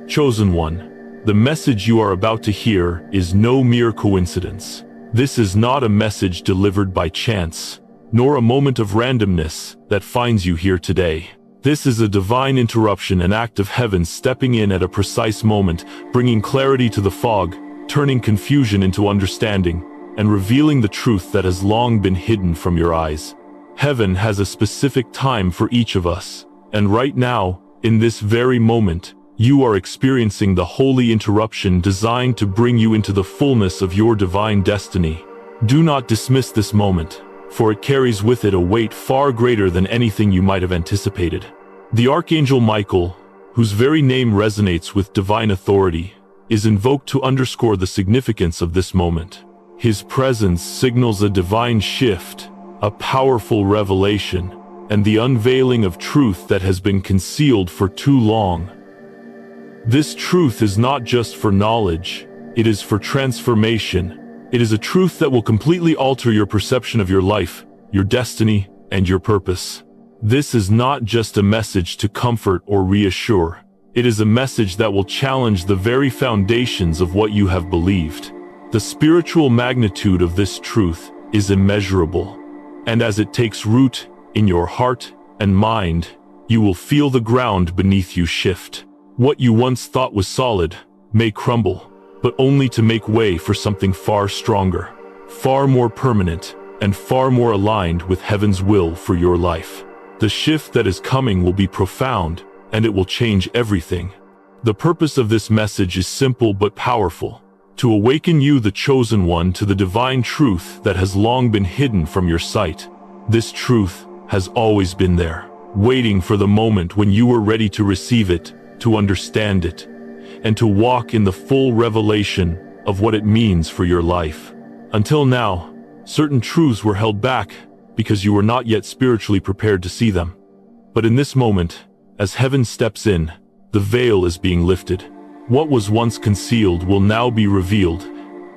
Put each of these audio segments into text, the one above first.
Chosen one, the message you are about to hear is no mere coincidence. This is not a message delivered by chance, nor a moment of randomness that finds you here today. This is a divine interruption, an act of heaven stepping in at a precise moment, bringing clarity to the fog, turning confusion into understanding, and revealing the truth that has long been hidden from your eyes. Heaven has a specific time for each of us, and right now, in this very moment, you are experiencing the holy interruption designed to bring you into the fullness of your divine destiny. Do not dismiss this moment, for it carries with it a weight far greater than anything you might have anticipated. The Archangel Michael, whose very name resonates with divine authority, is invoked to underscore the significance of this moment. His presence signals a divine shift, a powerful revelation, and the unveiling of truth that has been concealed for too long. This truth is not just for knowledge, it is for transformation. It is a truth that will completely alter your perception of your life, your destiny, and your purpose. This is not just a message to comfort or reassure. It is a message that will challenge the very foundations of what you have believed. The spiritual magnitude of this truth is immeasurable, and as it takes root in your heart and mind, you will feel the ground beneath you shift. What you once thought was solid may crumble, but only to make way for something far stronger, far more permanent, and far more aligned with heaven's will for your life. The shift that is coming will be profound, and it will change everything. The purpose of this message is simple but powerful: to awaken you, the chosen one, to the divine truth that has long been hidden from your sight. This truth has always been there, waiting for the moment when you were ready to receive it, to understand it, and to walk in the full revelation of what it means for your life. Until now, certain truths were held back because you were not yet spiritually prepared to see them. But in this moment, as heaven steps in, the veil is being lifted. What was once concealed will now be revealed,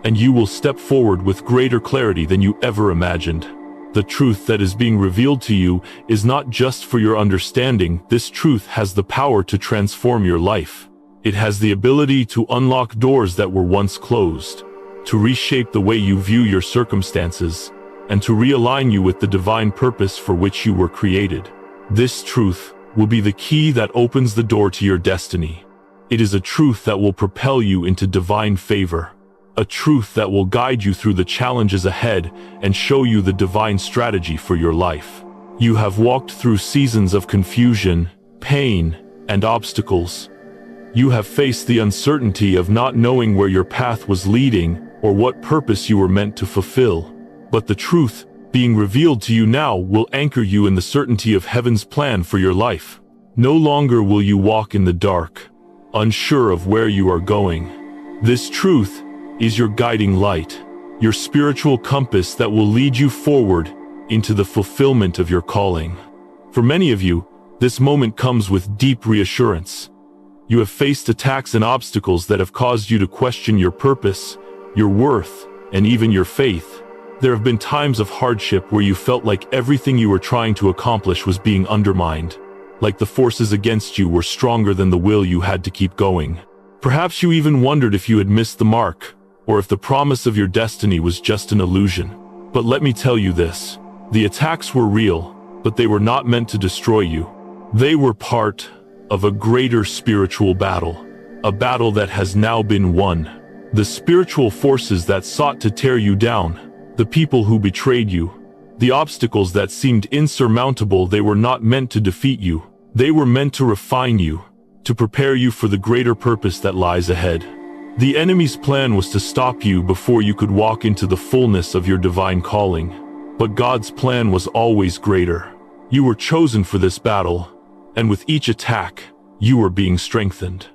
and you will step forward with greater clarity than you ever imagined. The truth that is being revealed to you is not just for your understanding. This truth has the power to transform your life. It has the ability to unlock doors that were once closed, to reshape the way you view your circumstances, and to realign you with the divine purpose for which you were created. This truth will be the key that opens the door to your destiny. It is a truth that will propel you into divine favor, a truth that will guide you through the challenges ahead and show you the divine strategy for your life. You have walked through seasons of confusion, pain, and obstacles. You have faced the uncertainty of not knowing where your path was leading or what purpose you were meant to fulfill. But the truth being revealed to you now will anchor you in the certainty of heaven's plan for your life. No longer will you walk in the dark, unsure of where you are going. This truth is your guiding light, your spiritual compass that will lead you forward into the fulfillment of your calling. For many of you, this moment comes with deep reassurance. You have faced attacks and obstacles that have caused you to question your purpose, your worth, and even your faith. There have been times of hardship where you felt like everything you were trying to accomplish was being undermined, like the forces against you were stronger than the will you had to keep going. Perhaps you even wondered if you had missed the mark, or if the promise of your destiny was just an illusion. But let me tell you this: the attacks were real, but they were not meant to destroy you. They were part of a greater spiritual battle, a battle that has now been won. The spiritual forces that sought to tear you down, the people who betrayed you, the obstacles that seemed insurmountable, they were not meant to defeat you. They were meant to refine you, to prepare you for the greater purpose that lies ahead. The enemy's plan was to stop you before you could walk into the fullness of your divine calling. But God's plan was always greater. You were chosen for this battle, and with each attack, you were being strengthened.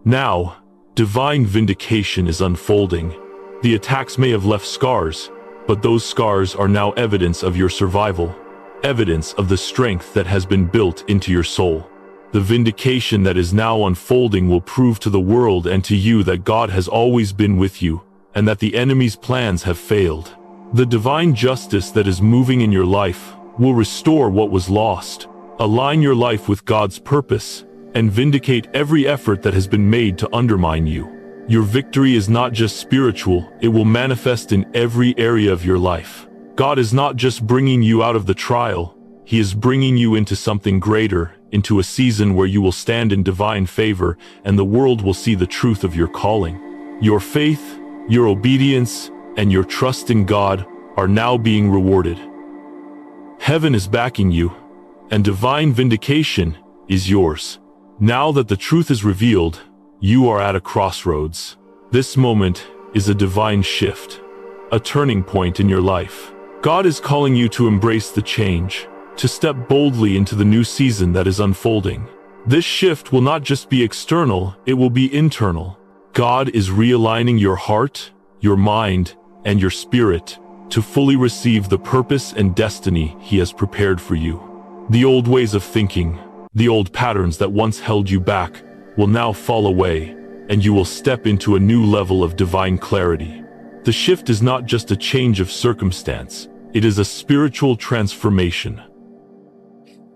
Now, divine vindication is unfolding. The attacks may have left scars, but those scars are now evidence of your survival, evidence of the strength that has been built into your soul. The vindication that is now unfolding will prove to the world and to you that God has always been with you, and that the enemy's plans have failed. The divine justice that is moving in your life will restore what was lost, align your life with God's purpose, and vindicate every effort that has been made to undermine you. Your victory is not just spiritual, it will manifest in every area of your life. God is not just bringing you out of the trial, He is bringing you into something greater, into a season where you will stand in divine favor and the world will see the truth of your calling. Your faith, your obedience, and your trust in God are now being rewarded. Heaven is backing you, and divine vindication is yours. Now that the truth is revealed, you are at a crossroads. This moment is a divine shift, a turning point in your life. God is calling you to embrace the change, to step boldly into the new season that is unfolding. This shift will not just be external, it will be internal. God is realigning your heart, your mind, and your spirit to fully receive the purpose and destiny He has prepared for you. The old ways of thinking, the old patterns that once held you back, will now fall away, and you will step into a new level of divine clarity. The shift is not just a change of circumstance, it is a spiritual transformation.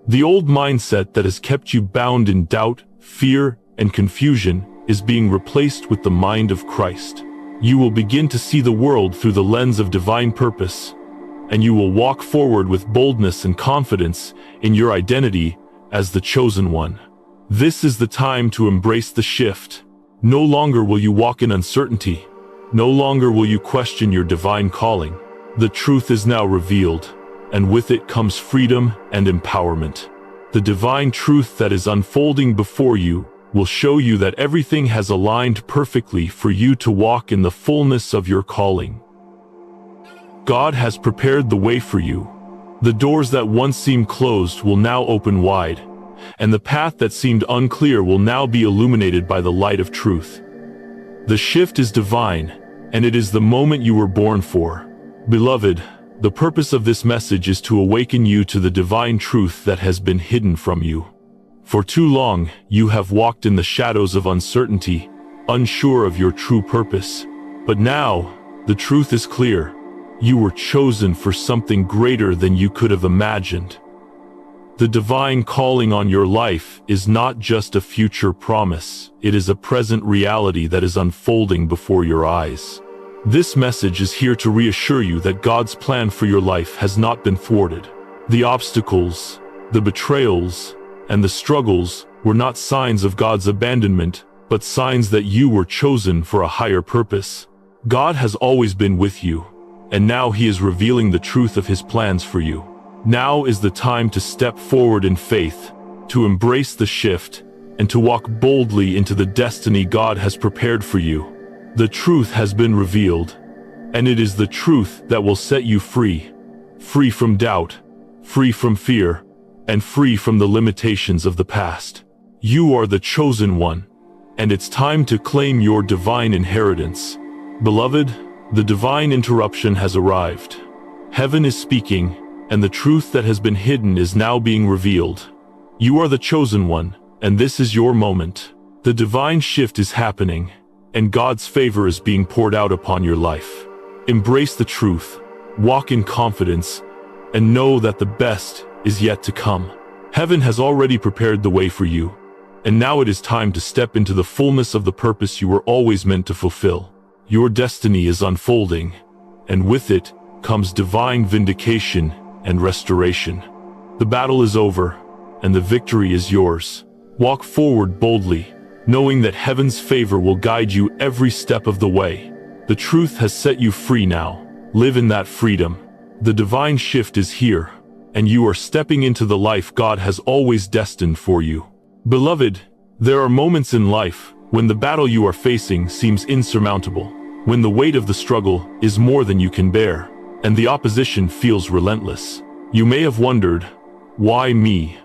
The old mindset that has kept you bound in doubt, fear, and confusion is being replaced with the mind of Christ. You will begin to see the world through the lens of divine purpose, and you will walk forward with boldness and confidence in your identity as the chosen one. This is the time to embrace the shift. No longer will you walk in uncertainty. No longer will you question your divine calling. The truth is now revealed, and with it comes freedom and empowerment. The divine truth that is unfolding before you will show you that everything has aligned perfectly for you to walk in the fullness of your calling. God has prepared the way for you. The doors that once seemed closed will now open wide, and the path that seemed unclear will now be illuminated by the light of truth. The shift is divine, and it is the moment you were born for. Beloved, the purpose of this message is to awaken you to the divine truth that has been hidden from you. For too long, you have walked in the shadows of uncertainty, unsure of your true purpose. But now, the truth is clear. You were chosen for something greater than you could have imagined. The divine calling on your life is not just a future promise, it is a present reality that is unfolding before your eyes. This message is here to reassure you that God's plan for your life has not been thwarted. The obstacles, the betrayals, and the struggles were not signs of God's abandonment, but signs that you were chosen for a higher purpose. God has always been with you, and now He is revealing the truth of His plans for you. Now is the time to step forward in faith, to embrace the shift, and to walk boldly into the destiny God has prepared for you. The truth has been revealed, and it is the truth that will set you free. Free from doubt, free from fear, and free from the limitations of the past. You are the chosen one, and it's time to claim your divine inheritance. Beloved, the divine interruption has arrived. Heaven is speaking, and the truth that has been hidden is now being revealed. You are the chosen one, and this is your moment. The divine shift is happening, and God's favor is being poured out upon your life. Embrace the truth, walk in confidence, and know that the best is yet to come. Heaven has already prepared the way for you, and now it is time to step into the fullness of the purpose you were always meant to fulfill. Your destiny is unfolding, and with it comes divine vindication and restoration. The battle is over, and the victory is yours. Walk forward boldly, knowing that heaven's favor will guide you every step of the way. The truth has set you free now. Live in that freedom. The divine shift is here, and you are stepping into the life God has always destined for you. Beloved, there are moments in life when the battle you are facing seems insurmountable, when the weight of the struggle is more than you can bear, and the opposition feels relentless. You may have wondered, why me?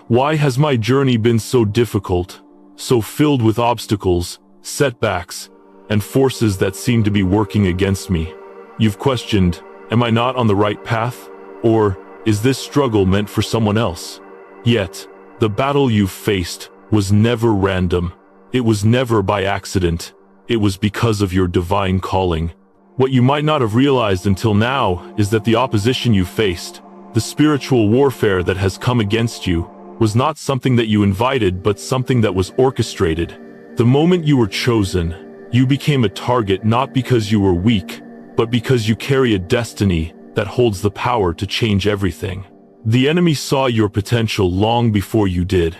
Why has my journey been so difficult, so filled with obstacles, setbacks, and forces that seem to be working against me? You've questioned, am I not on the right path? Or is this struggle meant for someone else? Yet, the battle you've faced was never random. It was never by accident. It was because of your divine calling. What you might not have realized until now is that the opposition you faced, the spiritual warfare that has come against you, was not something that you invited, but something that was orchestrated. The moment you were chosen, you became a target not because you were weak, but because you carry a destiny that holds the power to change everything. The enemy saw your potential long before you did,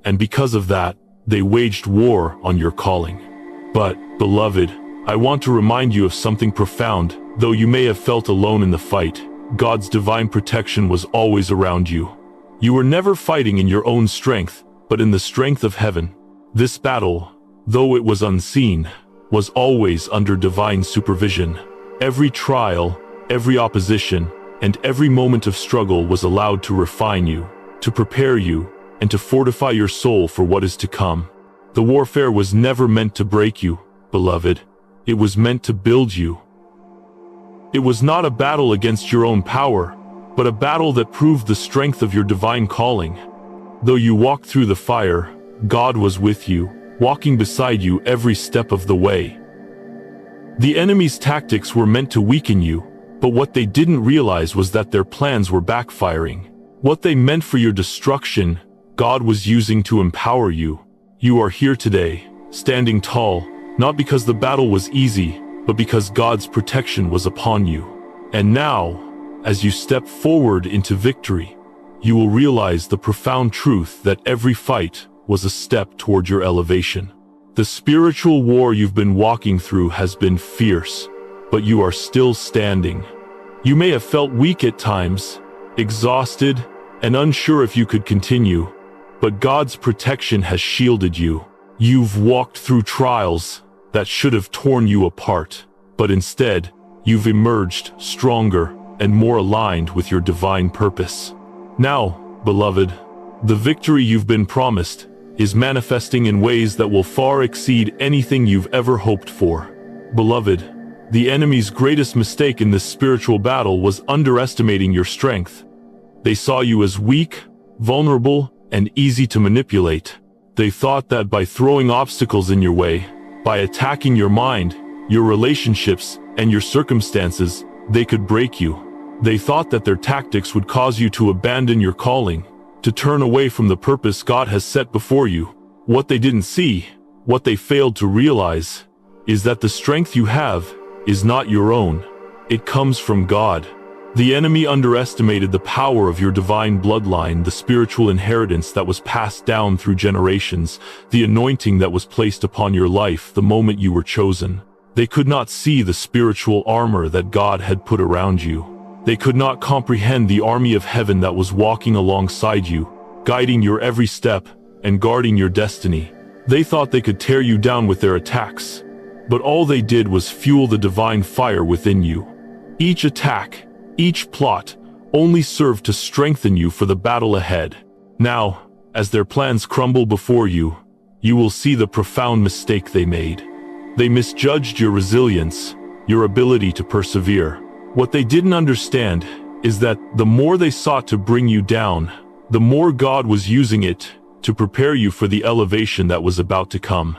and because of that, they waged war on your calling. But, beloved, I want to remind you of something profound. Though you may have felt alone in the fight, God's divine protection was always around you. You were never fighting in your own strength, but in the strength of heaven. This battle, though it was unseen, was always under divine supervision. Every trial, every opposition, and every moment of struggle was allowed to refine you, to prepare you, and to fortify your soul for what is to come. The warfare was never meant to break you, beloved. It was meant to build you. It was not a battle against your own power, but a battle that proved the strength of your divine calling. Though you walked through the fire, God was with you, walking beside you every step of the way. The enemy's tactics were meant to weaken you, but what they didn't realize was that their plans were backfiring. What they meant for your destruction, God was using to empower you. You are here today, standing tall, not because the battle was easy, but because God's protection was upon you. And now, as you step forward into victory, you will realize the profound truth that every fight was a step toward your elevation. The spiritual war you've been walking through has been fierce, but you are still standing. You may have felt weak at times, exhausted, and unsure if you could continue, but God's protection has shielded you. You've walked through trials that should have torn you apart, but instead, you've emerged stronger and more aligned with your divine purpose. Now, beloved, the victory you've been promised is manifesting in ways that will far exceed anything you've ever hoped for. Beloved, the enemy's greatest mistake in this spiritual battle was underestimating your strength. They saw you as weak, vulnerable, and easy to manipulate. They thought that by throwing obstacles in your way, by attacking your mind, your relationships, and your circumstances, they could break you. They thought that their tactics would cause you to abandon your calling, to turn away from the purpose God has set before you. What they didn't see, what they failed to realize, is that the strength you have is not your own. It comes from God. The enemy underestimated the power of your divine bloodline, the spiritual inheritance that was passed down through generations, the anointing that was placed upon your life the moment you were chosen. They could not see the spiritual armor that God had put around you. They could not comprehend the army of heaven that was walking alongside you, guiding your every step and guarding your destiny. They thought they could tear you down with their attacks, but all they did was fuel the divine fire within you. Each attack, each plot, only served to strengthen you for the battle ahead. Now, as their plans crumble before you, you will see the profound mistake they made. They misjudged your resilience, your ability to persevere. What they didn't understand is that the more they sought to bring you down, the more God was using it to prepare you for the elevation that was about to come.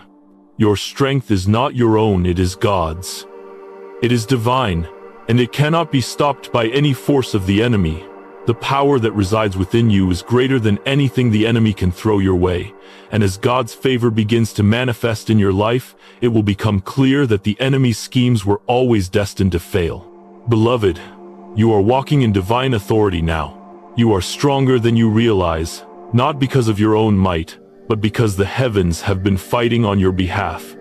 Your strength is not your own, it is God's. It is divine, and it cannot be stopped by any force of the enemy. The power that resides within you is greater than anything the enemy can throw your way, and as God's favor begins to manifest in your life, it will become clear that the enemy's schemes were always destined to fail. Beloved, you are walking in divine authority now. You are stronger than you realize, not because of your own might, but because the heavens have been fighting on your behalf.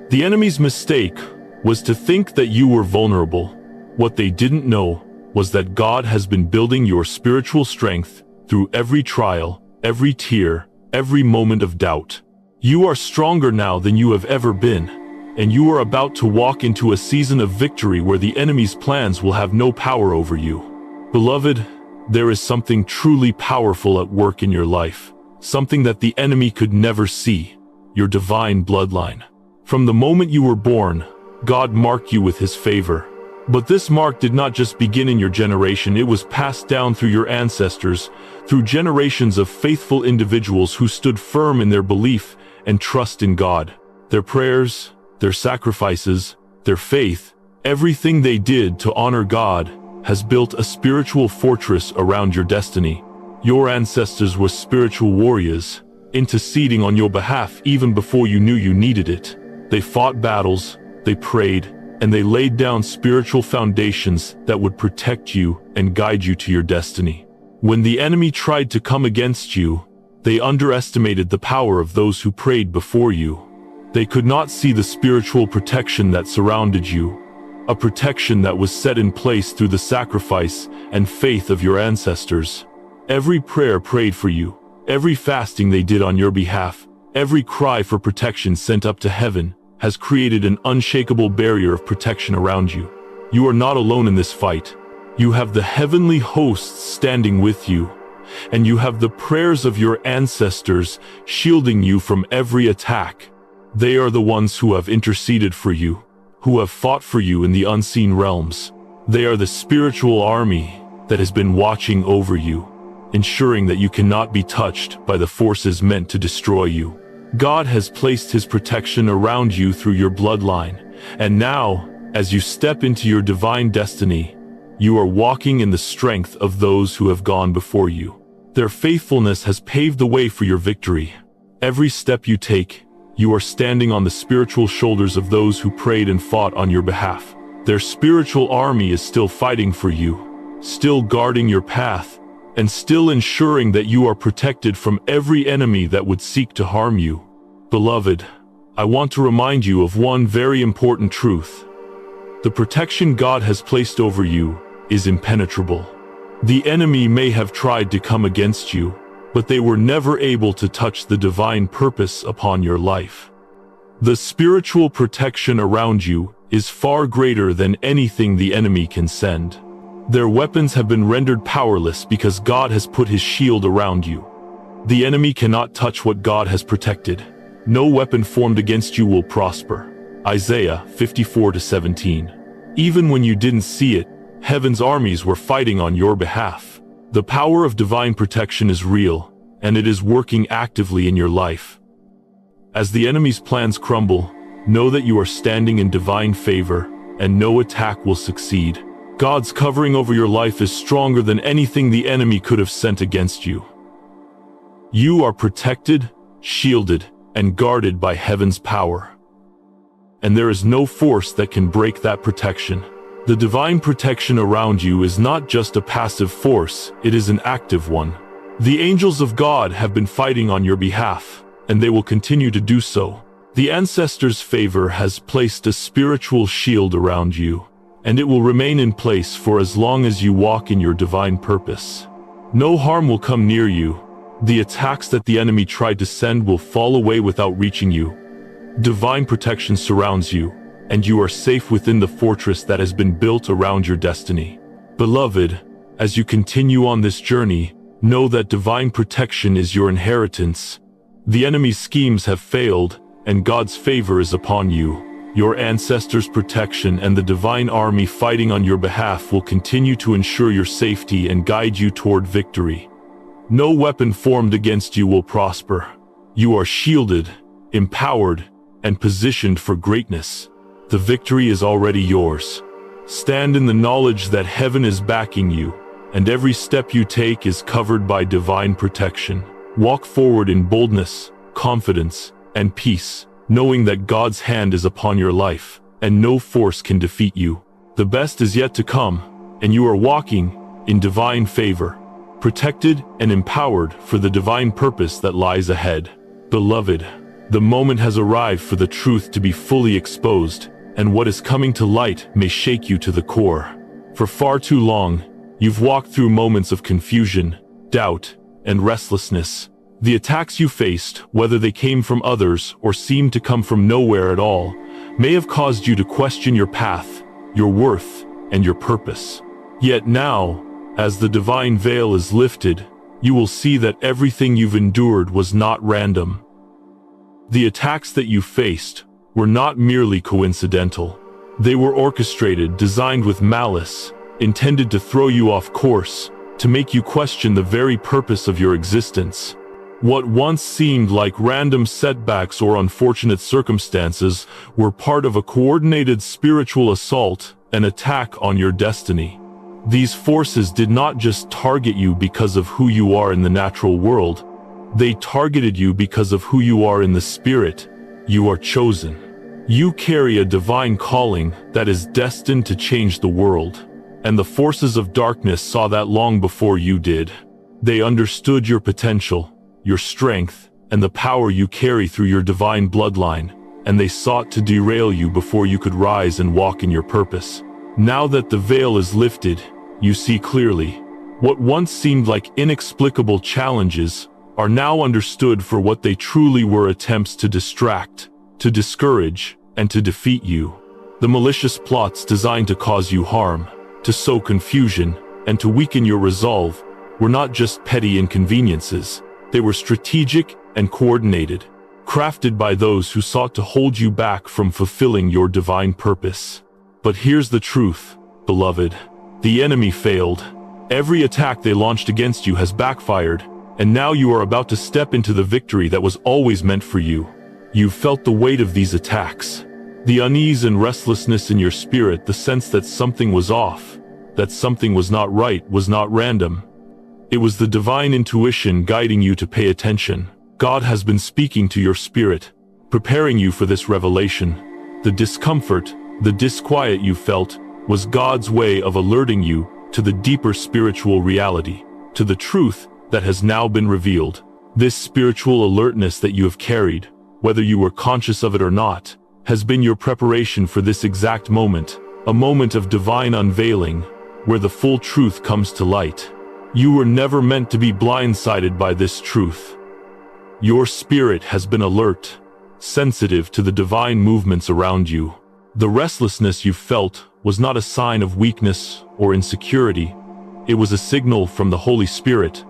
The enemy's mistake was to think that you were vulnerable. What they didn't know was that God has been building your spiritual strength through every trial, every tear, every moment of doubt. You are stronger now than you have ever been, and you are about to walk into a season of victory where the enemy's plans will have no power over you. Beloved, there is something truly powerful at work in your life, something that the enemy could never see, your divine bloodline. From the moment you were born, God marked you with his favor. But this mark did not just begin in your generation, it was passed down through your ancestors, through generations of faithful individuals who stood firm in their belief and trust in God. Their prayers, their sacrifices, their faith, everything they did to honor God has built a spiritual fortress around your destiny. Your ancestors were spiritual warriors, interceding on your behalf even before you knew you needed it. They fought battles, they prayed, and they laid down spiritual foundations that would protect you and guide you to your destiny. When the enemy tried to come against you, they underestimated the power of those who prayed before you. They could not see the spiritual protection that surrounded you, a protection that was set in place through the sacrifice and faith of your ancestors. Every prayer prayed for you, every fasting they did on your behalf, every cry for protection sent up to heaven has created an unshakable barrier of protection around you. You are not alone in this fight. You have the heavenly hosts standing with you, and you have the prayers of your ancestors shielding you from every attack. They are the ones who have interceded for you, who have fought for you in the unseen realms. They are the spiritual army that has been watching over you, ensuring that you cannot be touched by the forces meant to destroy you. God has placed his protection around you through your bloodline, and now, as you step into your divine destiny, you are walking in the strength of those who have gone before you. Their faithfulness has paved the way for your victory. Every step you take, you are standing on the spiritual shoulders of those who prayed and fought on your behalf. Their spiritual army is still fighting for you, still guarding your path, and still ensuring that you are protected from every enemy that would seek to harm you. Beloved, I want to remind you of one very important truth. The protection God has placed over you is impenetrable. The enemy may have tried to come against you, but they were never able to touch the divine purpose upon your life. The spiritual protection around you is far greater than anything the enemy can send. Their weapons have been rendered powerless because God has put his shield around you. The enemy cannot touch what God has protected. No weapon formed against you will prosper. Isaiah 54:17. Even when you didn't see it, heaven's armies were fighting on your behalf. The power of divine protection is real, and it is working actively in your life. As the enemy's plans crumble, know that you are standing in divine favor, and no attack will succeed. God's covering over your life is stronger than anything the enemy could have sent against you. You are protected, shielded, and guarded by heaven's power. And there is no force that can break that protection. The divine protection around you is not just a passive force, it is an active one. The angels of God have been fighting on your behalf, and they will continue to do so. The ancestors' favor has placed a spiritual shield around you, and it will remain in place for as long as you walk in your divine purpose. No harm will come near you. The attacks that the enemy tried to send will fall away without reaching you. Divine protection surrounds you, and you are safe within the fortress that has been built around your destiny. Beloved, as you continue on this journey, know that divine protection is your inheritance. The enemy's schemes have failed, and God's favor is upon you. Your ancestors' protection and the divine army fighting on your behalf will continue to ensure your safety and guide you toward victory. No weapon formed against you will prosper. You are shielded, empowered, and positioned for greatness. The victory is already yours. Stand in the knowledge that heaven is backing you, and every step you take is covered by divine protection. Walk forward in boldness, confidence, and peace, knowing that God's hand is upon your life, and no force can defeat you. The best is yet to come, and you are walking in divine favor, protected and empowered for the divine purpose that lies ahead. Beloved, the moment has arrived for the truth to be fully exposed, and what is coming to light may shake you to the core. For far too long, you've walked through moments of confusion, doubt, and restlessness. The attacks you faced, whether they came from others or seemed to come from nowhere at all, may have caused you to question your path, your worth, and your purpose. Yet now, as the divine veil is lifted, you will see that everything you've endured was not random. The attacks that you faced were not merely coincidental. They were orchestrated, designed with malice, intended to throw you off course, to make you question the very purpose of your existence. What once seemed like random setbacks or unfortunate circumstances were part of a coordinated spiritual assault, an attack on your destiny. These forces did not just target you because of who you are in the natural world. They targeted you because of who you are in the spirit. You are chosen. You carry a divine calling that is destined to change the world. And the forces of darkness saw that long before you did. They understood your potential, your strength, and the power you carry through your divine bloodline, and they sought to derail you before you could rise and walk in your purpose. Now that the veil is lifted, you see clearly. What once seemed like inexplicable challenges are now understood for what they truly were: attempts to distract, to discourage, and to defeat you. The malicious plots designed to cause you harm, to sow confusion, and to weaken your resolve were not just petty inconveniences. They were strategic and coordinated, crafted by those who sought to hold you back from fulfilling your divine purpose. But here's the truth, beloved. The enemy failed. Every attack they launched against you has backfired, and now you are about to step into the victory that was always meant for you. You've felt the weight of these attacks, the unease and restlessness in your spirit, the sense that something was off, that something was not right, was not random. It was the divine intuition guiding you to pay attention. God has been speaking to your spirit, preparing you for this revelation. The discomfort, the disquiet you felt, was God's way of alerting you to the deeper spiritual reality, to the truth that has now been revealed. This spiritual alertness that you have carried, whether you were conscious of it or not, has been your preparation for this exact moment, a moment of divine unveiling, where the full truth comes to light. You were never meant to be blindsided by this truth. Your spirit has been alert, sensitive to the divine movements around you. The restlessness you felt was not a sign of weakness or insecurity. It was a signal from the Holy Spirit,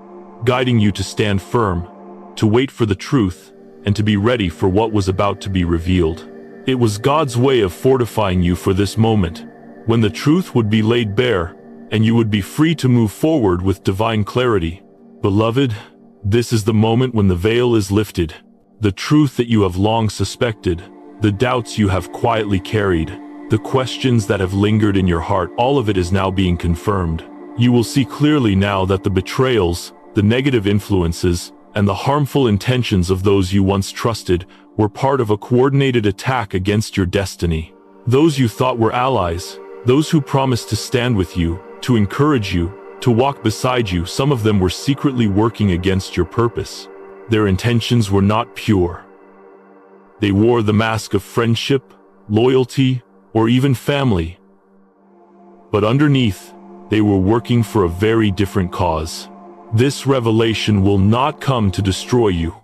guiding you to stand firm, to wait for the truth, and to be ready for what was about to be revealed. It was God's way of fortifying you for this moment, when the truth would be laid bare, and you would be free to move forward with divine clarity. Beloved, this is the moment when the veil is lifted. The truth that you have long suspected, the doubts you have quietly carried, the questions that have lingered in your heart, all of it is now being confirmed. You will see clearly now that the betrayals, the negative influences, and the harmful intentions of those you once trusted were part of a coordinated attack against your destiny. Those you thought were allies, those who promised to stand with you, to encourage you, to walk beside you, some of them were secretly working against your purpose. Their intentions were not pure. They wore the mask of friendship, loyalty, or even family. But underneath, they were working for a very different cause. This revelation will not come to destroy you.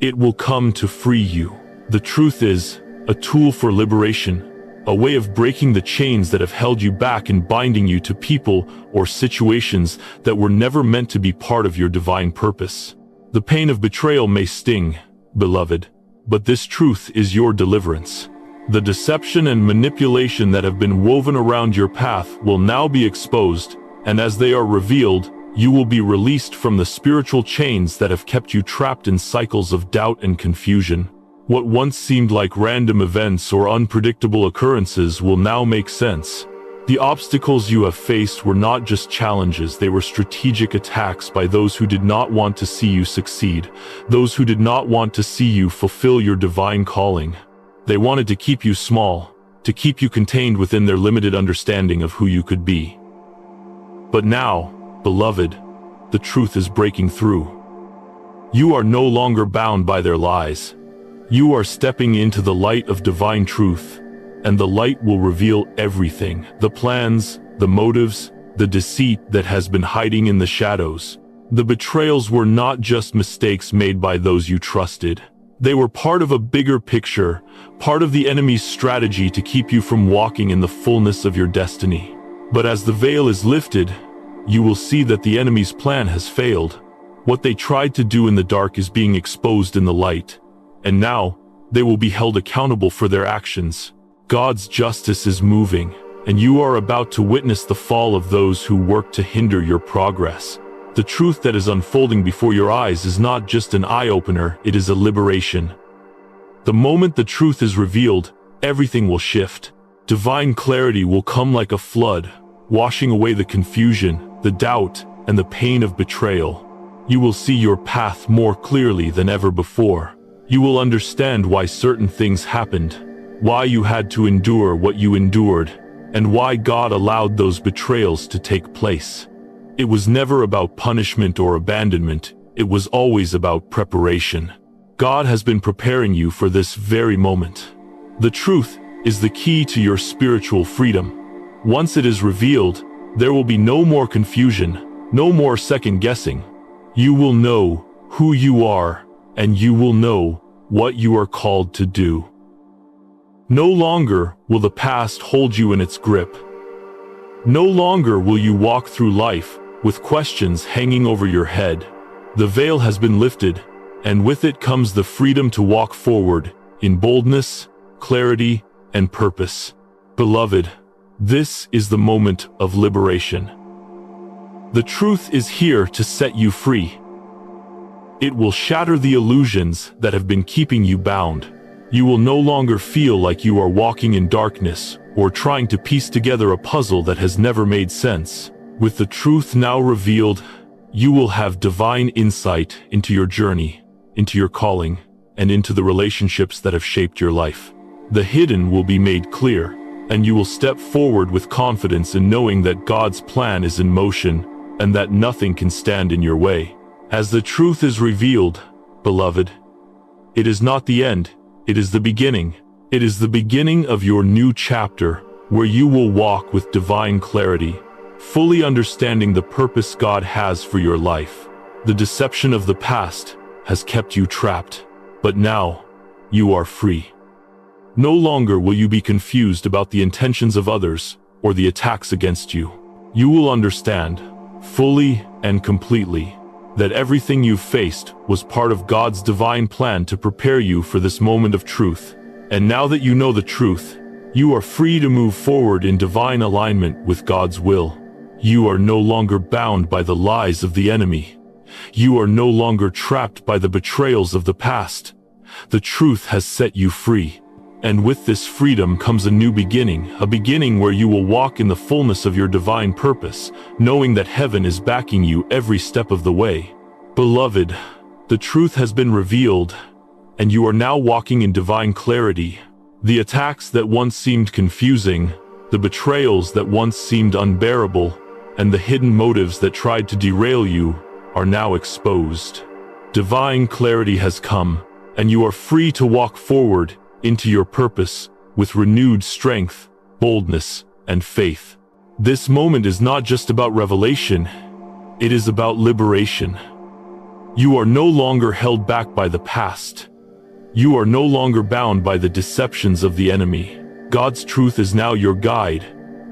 It will come to free you. The truth is a tool for liberation, a way of breaking the chains that have held you back and binding you to people or situations that were never meant to be part of your divine purpose. The pain of betrayal may sting, beloved, but this truth is your deliverance. The deception and manipulation that have been woven around your path will now be exposed, and as they are revealed, you will be released from the spiritual chains that have kept you trapped in cycles of doubt and confusion. What once seemed like random events or unpredictable occurrences will now make sense. The obstacles you have faced were not just challenges, they were strategic attacks by those who did not want to see you succeed, those who did not want to see you fulfill your divine calling. They wanted to keep you small, to keep you contained within their limited understanding of who you could be. But now, beloved, the truth is breaking through. You are no longer bound by their lies. You are stepping into the light of divine truth, and the light will reveal everything, the plans, the motives, the deceit that has been hiding in the shadows. The betrayals were not just mistakes made by those you trusted. They were part of a bigger picture, part of the enemy's strategy to keep you from walking in the fullness of your destiny. But as the veil is lifted, you will see that the enemy's plan has failed. What they tried to do in the dark is being exposed in the light. And now, they will be held accountable for their actions. God's justice is moving, and you are about to witness the fall of those who work to hinder your progress. The truth that is unfolding before your eyes is not just an eye-opener, it is a liberation. The moment the truth is revealed, everything will shift. Divine clarity will come like a flood, washing away the confusion, the doubt, and the pain of betrayal. You will see your path more clearly than ever before. You will understand why certain things happened, why you had to endure what you endured, and why God allowed those betrayals to take place. It was never about punishment or abandonment, it was always about preparation. God has been preparing you for this very moment. The truth is the key to your spiritual freedom. Once it is revealed, there will be no more confusion, no more second guessing. You will know who you are, and you will know what you are called to do. No longer will the past hold you in its grip. No longer will you walk through life with questions hanging over your head. The veil has been lifted, and with it comes the freedom to walk forward in boldness, clarity, and purpose. Beloved, this is the moment of liberation. The truth is here to set you free. It will shatter the illusions that have been keeping you bound. You will no longer feel like you are walking in darkness or trying to piece together a puzzle that has never made sense. With the truth now revealed, you will have divine insight into your journey, into your calling, and into the relationships that have shaped your life. The hidden will be made clear, and you will step forward with confidence in knowing that God's plan is in motion and that nothing can stand in your way. As the truth is revealed, beloved, it is not the end, it is the beginning. It is the beginning of your new chapter, where you will walk with divine clarity, fully understanding the purpose God has for your life. The deception of the past has kept you trapped, but now you are free. No longer will you be confused about the intentions of others or the attacks against you. You will understand, fully and completely, that everything you've faced was part of God's divine plan to prepare you for this moment of truth. And now that you know the truth, you are free to move forward in divine alignment with God's will. You are no longer bound by the lies of the enemy. You are no longer trapped by the betrayals of the past. The truth has set you free. And with this freedom comes a new beginning, a beginning where you will walk in the fullness of your divine purpose, knowing that heaven is backing you every step of the way. Beloved, the truth has been revealed, and you are now walking in divine clarity. The attacks that once seemed confusing, the betrayals that once seemed unbearable, and the hidden motives that tried to derail you are now exposed. Divine clarity has come, and you are free to walk forward into your purpose with renewed strength, boldness, and faith. This moment is not just about revelation, it is about liberation. You are no longer held back by the past. You are no longer bound by the deceptions of the enemy. God's truth is now your guide,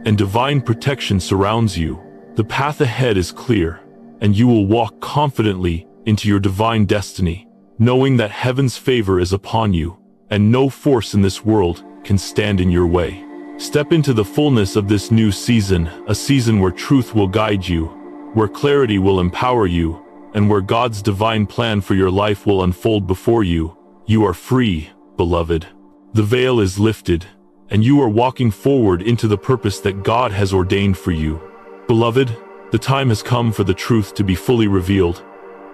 and divine protection surrounds you. The path ahead is clear, and you will walk confidently into your divine destiny, knowing that heaven's favor is upon you, and no force in this world can stand in your way. Step into the fullness of this new season, a season where truth will guide you, where clarity will empower you, and where God's divine plan for your life will unfold before you. You are free, beloved. The veil is lifted, and you are walking forward into the purpose that God has ordained for you. Beloved, the time has come for the truth to be fully revealed.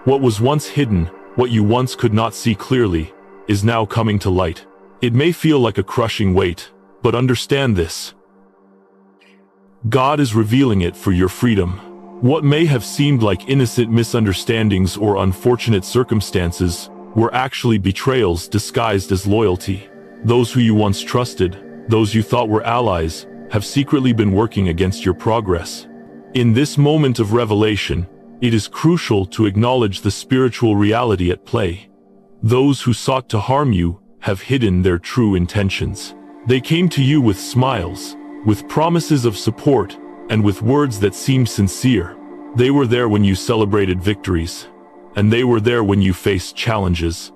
What was once hidden, what you once could not see clearly, is now coming to light. It may feel like a crushing weight, but understand this. God is revealing it for your freedom. What may have seemed like innocent misunderstandings or unfortunate circumstances were actually betrayals disguised as loyalty. Those who you once trusted, those you thought were allies, have secretly been working against your progress. In this moment of revelation, it is crucial to acknowledge the spiritual reality at play. Those who sought to harm you have hidden their true intentions. They came to you with smiles, with promises of support, and with words that seemed sincere. They were there when you celebrated victories, and they were there when you faced challenges.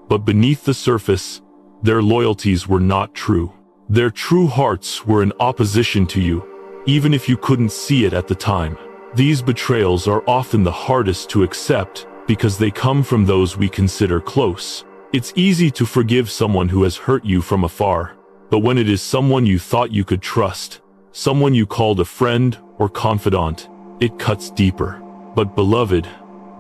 But beneath the surface, their loyalties were not true. Their true hearts were in opposition to you, even if you couldn't see it at the time. These betrayals are often the hardest to accept because they come from those we consider close. It's easy to forgive someone who has hurt you from afar, but when it is someone you thought you could trust, someone you called a friend or confidant. It cuts deeper. But beloved,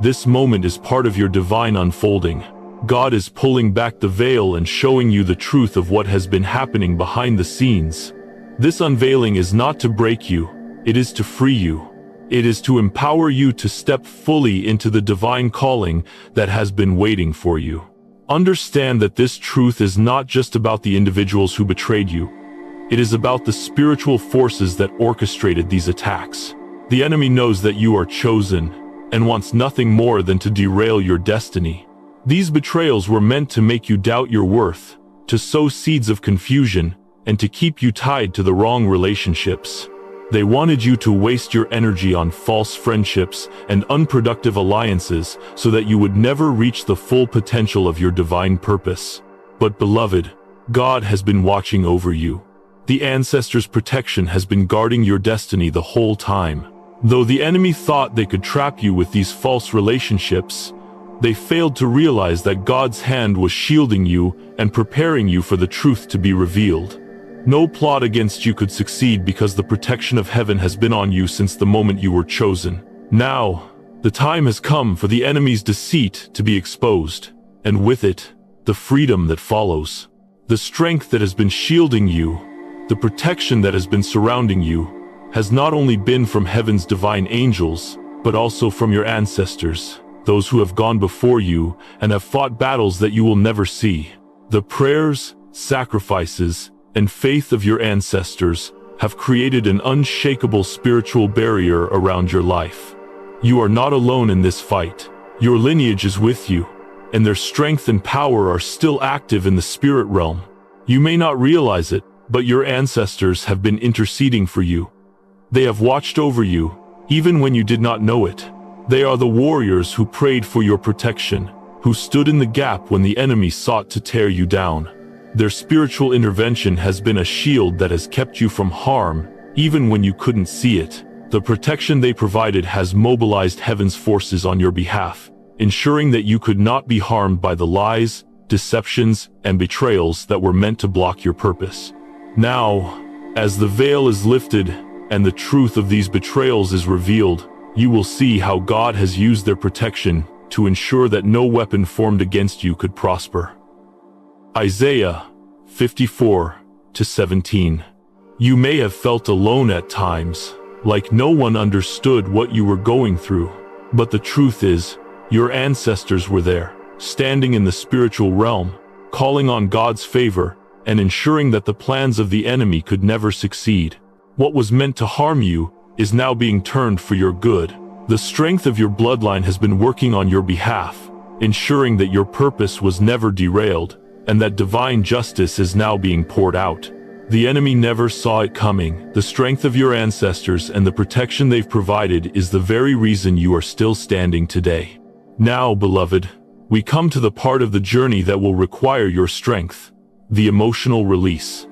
this moment is part of your divine unfolding. God is pulling back the veil and showing you the truth of what has been happening behind the scenes. This unveiling is not to break you, it is to free you. It is to empower you to step fully into the divine calling that has been waiting for you. Understand that this truth is not just about the individuals who betrayed you. It is about the spiritual forces that orchestrated these attacks. The enemy knows that you are chosen and wants nothing more than to derail your destiny. These betrayals were meant to make you doubt your worth, to sow seeds of confusion, and to keep you tied to the wrong relationships. They wanted you to waste your energy on false friendships and unproductive alliances so that you would never reach the full potential of your divine purpose. But beloved, God has been watching over you. The ancestors' protection has been guarding your destiny the whole time. Though the enemy thought they could trap you with these false relationships, they failed to realize that God's hand was shielding you and preparing you for the truth to be revealed. No plot against you could succeed because the protection of heaven has been on you since the moment you were chosen. Now, the time has come for the enemy's deceit to be exposed, and with it, the freedom that follows. The strength that has been shielding you, the protection that has been surrounding you, has not only been from heaven's divine angels, but also from your ancestors, those who have gone before you and have fought battles that you will never see. The prayers, sacrifices, and faith of your ancestors have created an unshakable spiritual barrier around your life. You are not alone in this fight. Your lineage is with you, and their strength and power are still active in the spirit realm. You may not realize it, but your ancestors have been interceding for you. They have watched over you, even when you did not know it. They are the warriors who prayed for your protection, who stood in the gap when the enemy sought to tear you down. Their spiritual intervention has been a shield that has kept you from harm, even when you couldn't see it. The protection they provided has mobilized heaven's forces on your behalf, ensuring that you could not be harmed by the lies, deceptions, and betrayals that were meant to block your purpose. Now, as the veil is lifted and the truth of these betrayals is revealed, you will see how God has used their protection to ensure that no weapon formed against you could prosper. Isaiah 54:17. You may have felt alone at times, like no one understood what you were going through. But the truth is, your ancestors were there, standing in the spiritual realm, calling on God's favor, and ensuring that the plans of the enemy could never succeed. What was meant to harm you is now being turned for your good. The strength of your bloodline has been working on your behalf, ensuring that your purpose was never derailed, and that divine justice is now being poured out. The enemy never saw it coming. The strength of your ancestors and the protection they've provided is the very reason you are still standing today. Now, beloved, we come to the part of the journey that will require your strength, the emotional release.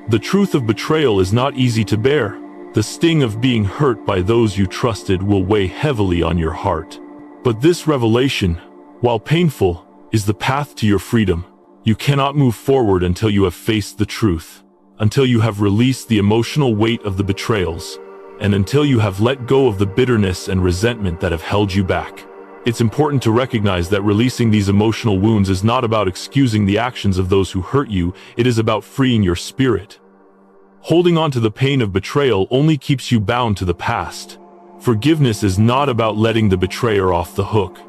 The truth of betrayal is not easy to bear. The sting of being hurt by those you trusted will weigh heavily on your heart. But this revelation, while painful, is the path to your freedom. You cannot move forward until you have faced the truth, until you have released the emotional weight of the betrayals, and until you have let go of the bitterness and resentment that have held you back. It's important to recognize that releasing these emotional wounds is not about excusing the actions of those who hurt you, it is about freeing your spirit. Holding on to the pain of betrayal only keeps you bound to the past. Forgiveness is not about letting the betrayer off the hook.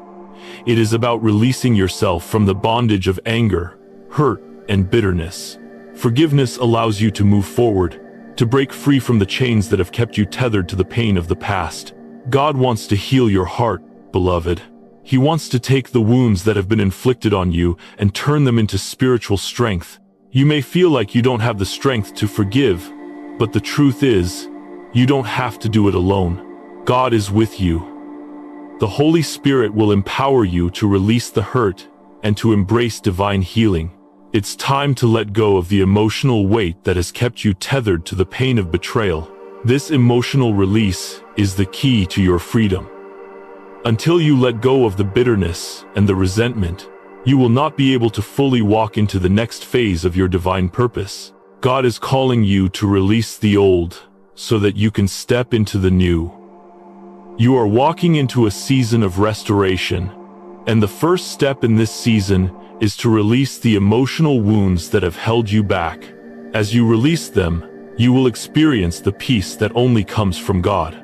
It is about releasing yourself from the bondage of anger, hurt, and bitterness. Forgiveness allows you to move forward, to break free from the chains that have kept you tethered to the pain of the past. God wants to heal your heart, beloved. He wants to take the wounds that have been inflicted on you and turn them into spiritual strength. You may feel like you don't have the strength to forgive, but the truth is, you don't have to do it alone. God is with you. The Holy Spirit will empower you to release the hurt and to embrace divine healing. It's time to let go of the emotional weight that has kept you tethered to the pain of betrayal. This emotional release is the key to your freedom. Until you let go of the bitterness and the resentment, you will not be able to fully walk into the next phase of your divine purpose. God is calling you to release the old, so that you can step into the new. You are walking into a season of restoration, and the first step in this season is to release the emotional wounds that have held you back. As you release them, you will experience the peace that only comes from God.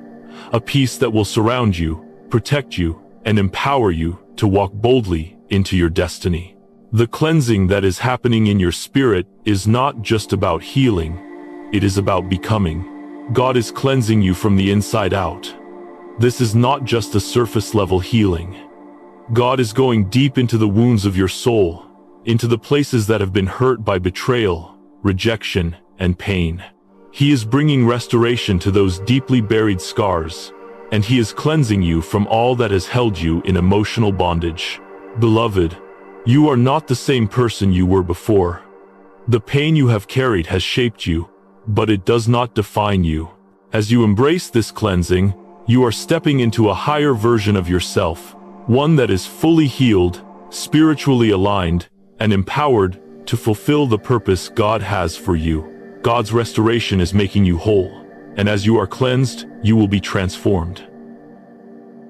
A peace that will surround you, protect you, and empower you to walk boldly into your destiny. The cleansing that is happening in your spirit is not just about healing, it is about becoming. God is cleansing you from the inside out. This is not just a surface-level healing. God is going deep into the wounds of your soul, into the places that have been hurt by betrayal, rejection, and pain. He is bringing restoration to those deeply buried scars, and He is cleansing you from all that has held you in emotional bondage. Beloved, you are not the same person you were before. The pain you have carried has shaped you, but it does not define you. As you embrace this cleansing, you are stepping into a higher version of yourself, one that is fully healed, spiritually aligned, and empowered to fulfill the purpose God has for you. God's restoration is making you whole, and as you are cleansed, you will be transformed.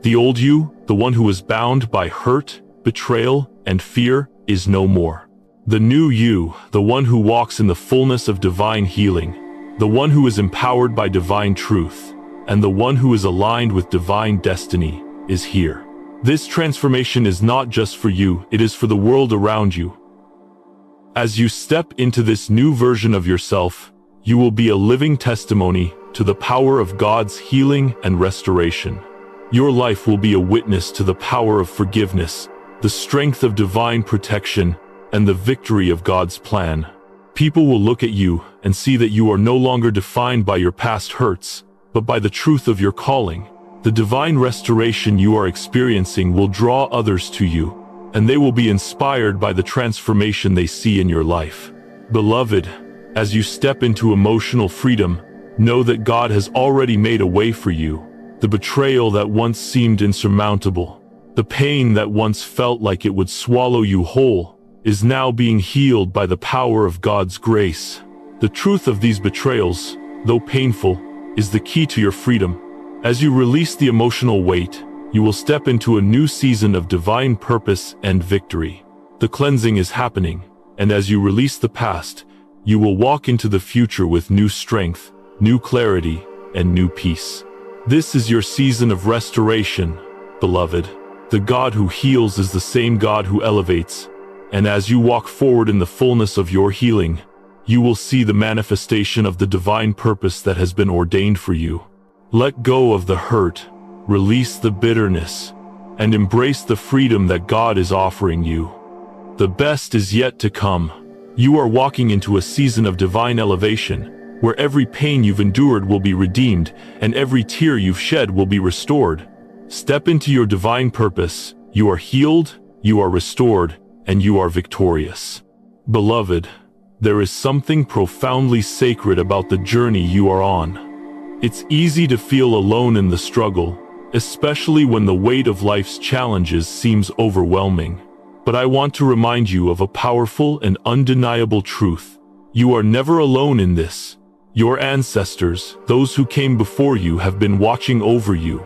The old you, the one who was bound by hurt, betrayal, and fear, is no more. The new you, the one who walks in the fullness of divine healing, the one who is empowered by divine truth, and the one who is aligned with divine destiny, is here. This transformation is not just for you, it is for the world around you. As you step into this new version of yourself, you will be a living testimony to the power of God's healing and restoration. Your life will be a witness to the power of forgiveness, the strength of divine protection, and the victory of God's plan. People will look at you and see that you are no longer defined by your past hurts, but by the truth of your calling. The divine restoration you are experiencing will draw others to you, and they will be inspired by the transformation they see in your life. Beloved, as you step into emotional freedom, know that God has already made a way for you. The betrayal that once seemed insurmountable, the pain that once felt like it would swallow you whole, is now being healed by the power of God's grace. The truth of these betrayals, though painful, is the key to your freedom. As you release the emotional weight, you will step into a new season of divine purpose and victory. The cleansing is happening, and as you release the past, you will walk into the future with new strength, new clarity, and new peace. This is your season of restoration, beloved. The God who heals is the same God who elevates, and as you walk forward in the fullness of your healing, you will see the manifestation of the divine purpose that has been ordained for you. Let go of the hurt, release the bitterness, and embrace the freedom that God is offering you. The best is yet to come. You are walking into a season of divine elevation, where every pain you've endured will be redeemed, and every tear you've shed will be restored. Step into your divine purpose. You are healed, you are restored, and you are victorious. Beloved, there is something profoundly sacred about the journey you are on. It's easy to feel alone in the struggle, especially when the weight of life's challenges seems overwhelming. But I want to remind you of a powerful and undeniable truth. You are never alone in this. Your ancestors, those who came before you, have been watching over you.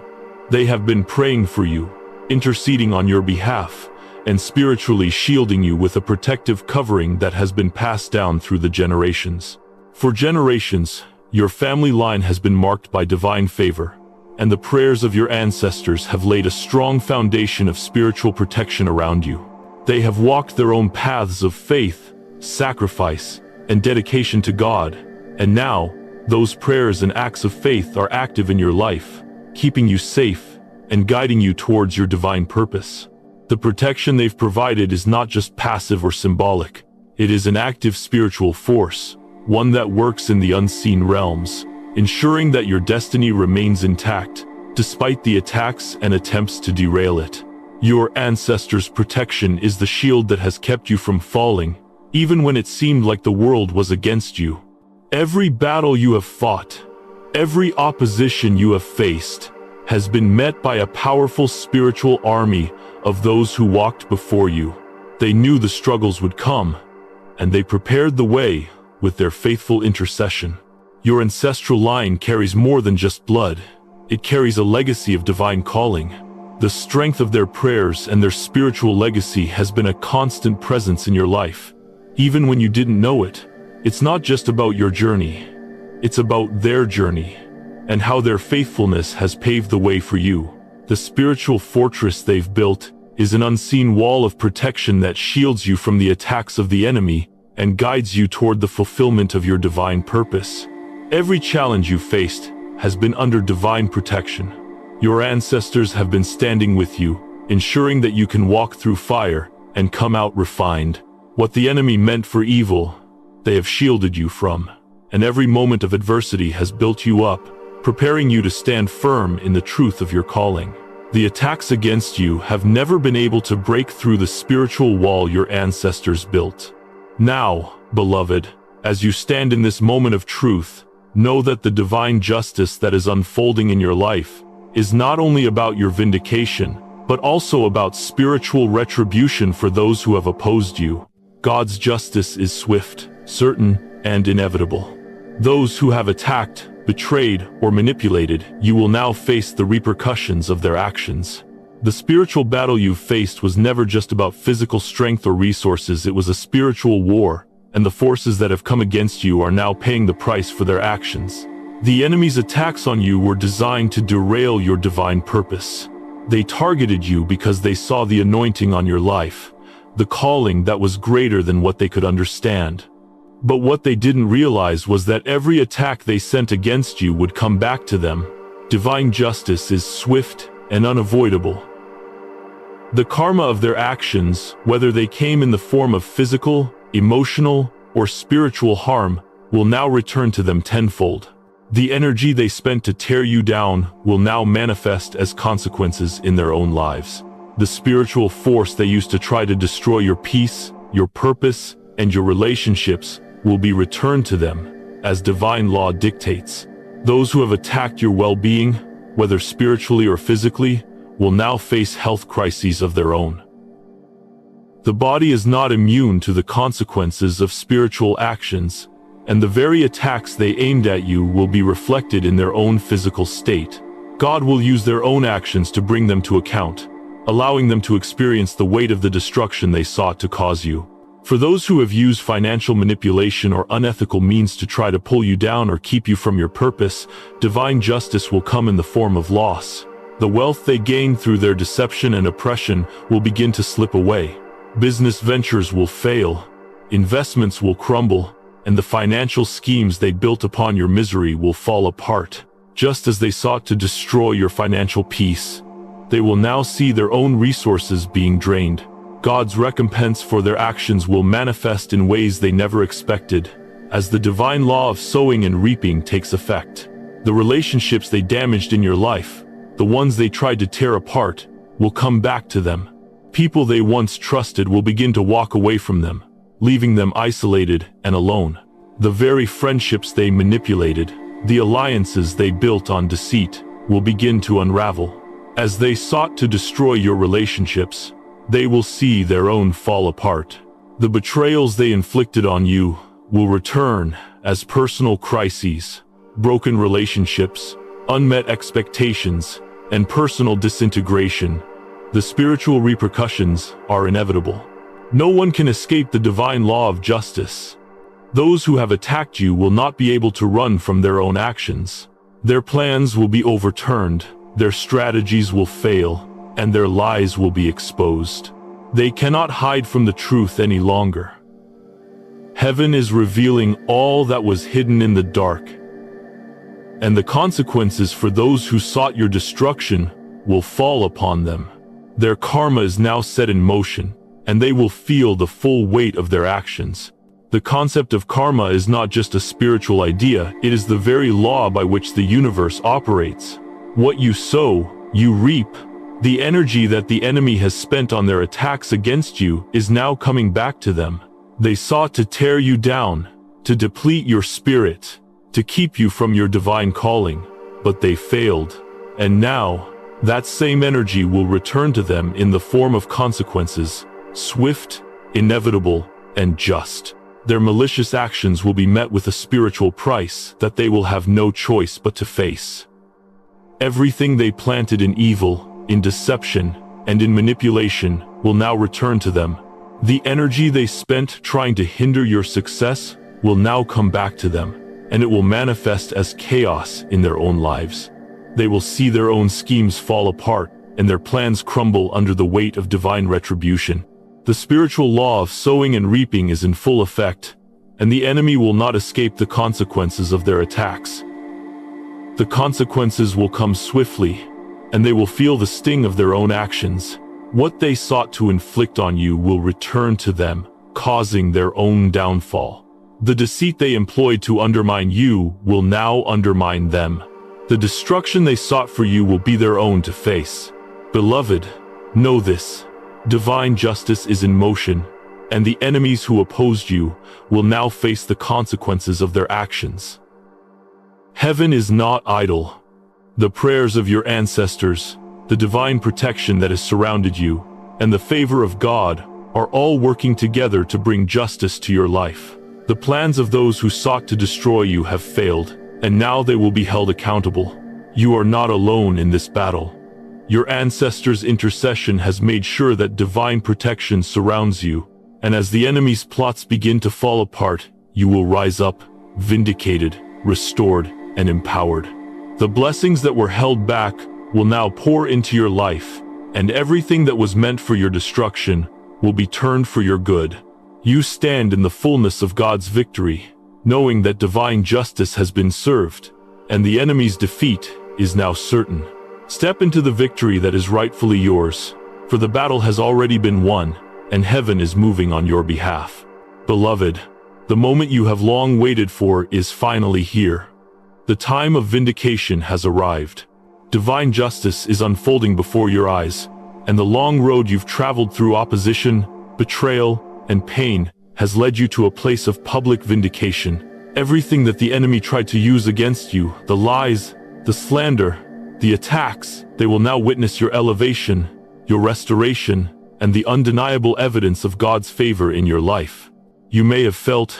They have been praying for you, interceding on your behalf, and spiritually shielding you with a protective covering that has been passed down through the generations. For generations, your family line has been marked by divine favor, and the prayers of your ancestors have laid a strong foundation of spiritual protection around you. They have walked their own paths of faith, sacrifice, and dedication to God, and now, those prayers and acts of faith are active in your life, keeping you safe and guiding you towards your divine purpose. The protection they've provided is not just passive or symbolic. It is an active spiritual force, one that works in the unseen realms, ensuring that your destiny remains intact, despite the attacks and attempts to derail it. Your ancestors' protection is the shield that has kept you from falling, even when it seemed like the world was against you. Every battle you have fought, every opposition you have faced, has been met by a powerful spiritual army of those who walked before you. They knew the struggles would come, and they prepared the way with their faithful intercession. Your ancestral line carries more than just blood. It carries a legacy of divine calling. The strength of their prayers and their spiritual legacy has been a constant presence in your life. Even when you didn't know it, it's not just about your journey. It's about their journey, and how their faithfulness has paved the way for you. The spiritual fortress they've built is an unseen wall of protection that shields you from the attacks of the enemy and guides you toward the fulfillment of your divine purpose. Every challenge you faced has been under divine protection. Your ancestors have been standing with you, ensuring that you can walk through fire and come out refined. What the enemy meant for evil, they have shielded you from, and every moment of adversity has built you up, preparing you to stand firm in the truth of your calling. The attacks against you have never been able to break through the spiritual wall your ancestors built. Now, beloved, as you stand in this moment of truth, know that the divine justice that is unfolding in your life is not only about your vindication, but also about spiritual retribution for those who have opposed you. God's justice is swift, certain, and inevitable. Those who have attacked, betrayed, or manipulated, you will now face the repercussions of their actions. The spiritual battle you've faced was never just about physical strength or resources, it was a spiritual war, and the forces that have come against you are now paying the price for their actions. The enemy's attacks on you were designed to derail your divine purpose. They targeted you because they saw the anointing on your life, the calling that was greater than what they could understand. But what they didn't realize was that every attack they sent against you would come back to them. Divine justice is swift and unavoidable. The karma of their actions, whether they came in the form of physical, emotional, or spiritual harm, will now return to them tenfold. The energy they spent to tear you down will now manifest as consequences in their own lives. The spiritual force they used to try to destroy your peace, your purpose, and your relationships will be returned to them, as divine law dictates. Those who have attacked your well-being, whether spiritually or physically, will now face health crises of their own. The body is not immune to the consequences of spiritual actions, and the very attacks they aimed at you will be reflected in their own physical state. God will use their own actions to bring them to account, allowing them to experience the weight of the destruction they sought to cause you. For those who have used financial manipulation or unethical means to try to pull you down or keep you from your purpose, divine justice will come in the form of loss. The wealth they gained through their deception and oppression will begin to slip away. Business ventures will fail, investments will crumble, and the financial schemes they built upon your misery will fall apart. Just as they sought to destroy your financial peace, they will now see their own resources being drained. God's recompense for their actions will manifest in ways they never expected, as the divine law of sowing and reaping takes effect. The relationships they damaged in your life, the ones they tried to tear apart, will come back to them. People they once trusted will begin to walk away from them, leaving them isolated and alone. The very friendships they manipulated, the alliances they built on deceit, will begin to unravel. As they sought to destroy your relationships, they will see their own fall apart. The betrayals they inflicted on you will return as personal crises, broken relationships, unmet expectations, and personal disintegration. The spiritual repercussions are inevitable. No one can escape the divine law of justice. Those who have attacked you will not be able to run from their own actions. Their plans will be overturned, their strategies will fail, and their lies will be exposed. They cannot hide from the truth any longer. Heaven is revealing all that was hidden in the dark, and the consequences for those who sought your destruction will fall upon them. Their karma is now set in motion, and they will feel the full weight of their actions. The concept of karma is not just a spiritual idea, it is the very law by which the universe operates. What you sow, you reap. The energy that the enemy has spent on their attacks against you is now coming back to them. They sought to tear you down, to deplete your spirit, to keep you from your divine calling, but they failed. And now, that same energy will return to them in the form of consequences, swift, inevitable, and just. their malicious actions will be met with a spiritual price that they will have no choice but to face. Everything they planted in evil, in deception, and in manipulation will now return to them. The energy they spent trying to hinder your success will now come back to them, and it will manifest as chaos in their own lives. They will see their own schemes fall apart, and their plans crumble under the weight of divine retribution. The spiritual law of sowing and reaping is in full effect, and the enemy will not escape the consequences of their attacks. The consequences will come swiftly, and they will feel the sting of their own actions. What they sought to inflict on you will return to them, causing their own downfall. The deceit they employed to undermine you will now undermine them. The destruction they sought for you will be their own to face. Beloved, know this: divine justice is in motion, and the enemies who opposed you will now face the consequences of their actions. Heaven is not idle. The prayers of your ancestors, the divine protection that has surrounded you, and the favor of God are all working together to bring justice to your life. The plans of those who sought to destroy you have failed, and now they will be held accountable. You are not alone in this battle. Your ancestors' intercession has made sure that divine protection surrounds you, and as the enemy's plots begin to fall apart, you will rise up, vindicated, restored, and empowered. The blessings that were held back will now pour into your life, and everything that was meant for your destruction will be turned for your good. You stand in the fullness of God's victory, knowing that divine justice has been served, and the enemy's defeat is now certain. Step into the victory that is rightfully yours, for the battle has already been won, and heaven is moving on your behalf. Beloved, the moment you have long waited for is finally here. The time of vindication has arrived. Divine justice is unfolding before your eyes, and the long road you've traveled through opposition, betrayal, and pain has led you to a place of public vindication. Everything that the enemy tried to use against you, the lies, the slander, the attacks, they will now witness your elevation, your restoration, and the undeniable evidence of God's favor in your life. You may have felt,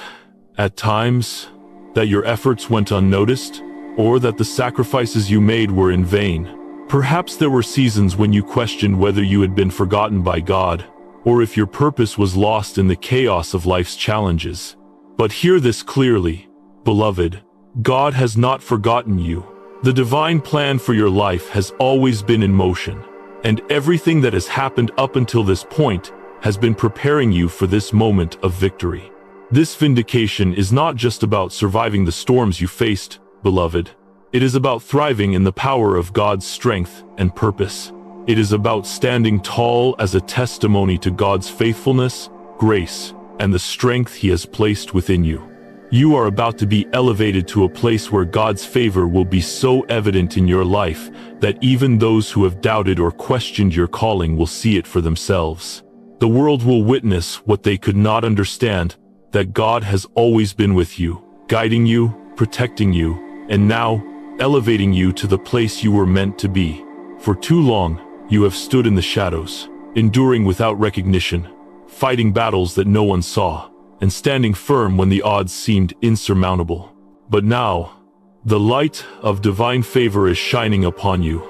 at times, that your efforts went unnoticed, or that the sacrifices you made were in vain. Perhaps there were seasons when you questioned whether you had been forgotten by God, or if your purpose was lost in the chaos of life's challenges. But hear this clearly, beloved: God has not forgotten you. The divine plan for your life has always been in motion, and everything that has happened up until this point has been preparing you for this moment of victory. This vindication is not just about surviving the storms you faced, beloved. It is about thriving in the power of God's strength and purpose. It is about standing tall as a testimony to God's faithfulness, grace, and the strength He has placed within you. You are about to be elevated to a place where God's favor will be so evident in your life that even those who have doubted or questioned your calling will see it for themselves. The world will witness what they could not understand: that God has always been with you, guiding you, protecting you, and now elevating you to the place you were meant to be. For too long, you have stood in the shadows, enduring without recognition, fighting battles that no one saw, and standing firm when the odds seemed insurmountable. But now, the light of divine favor is shining upon you,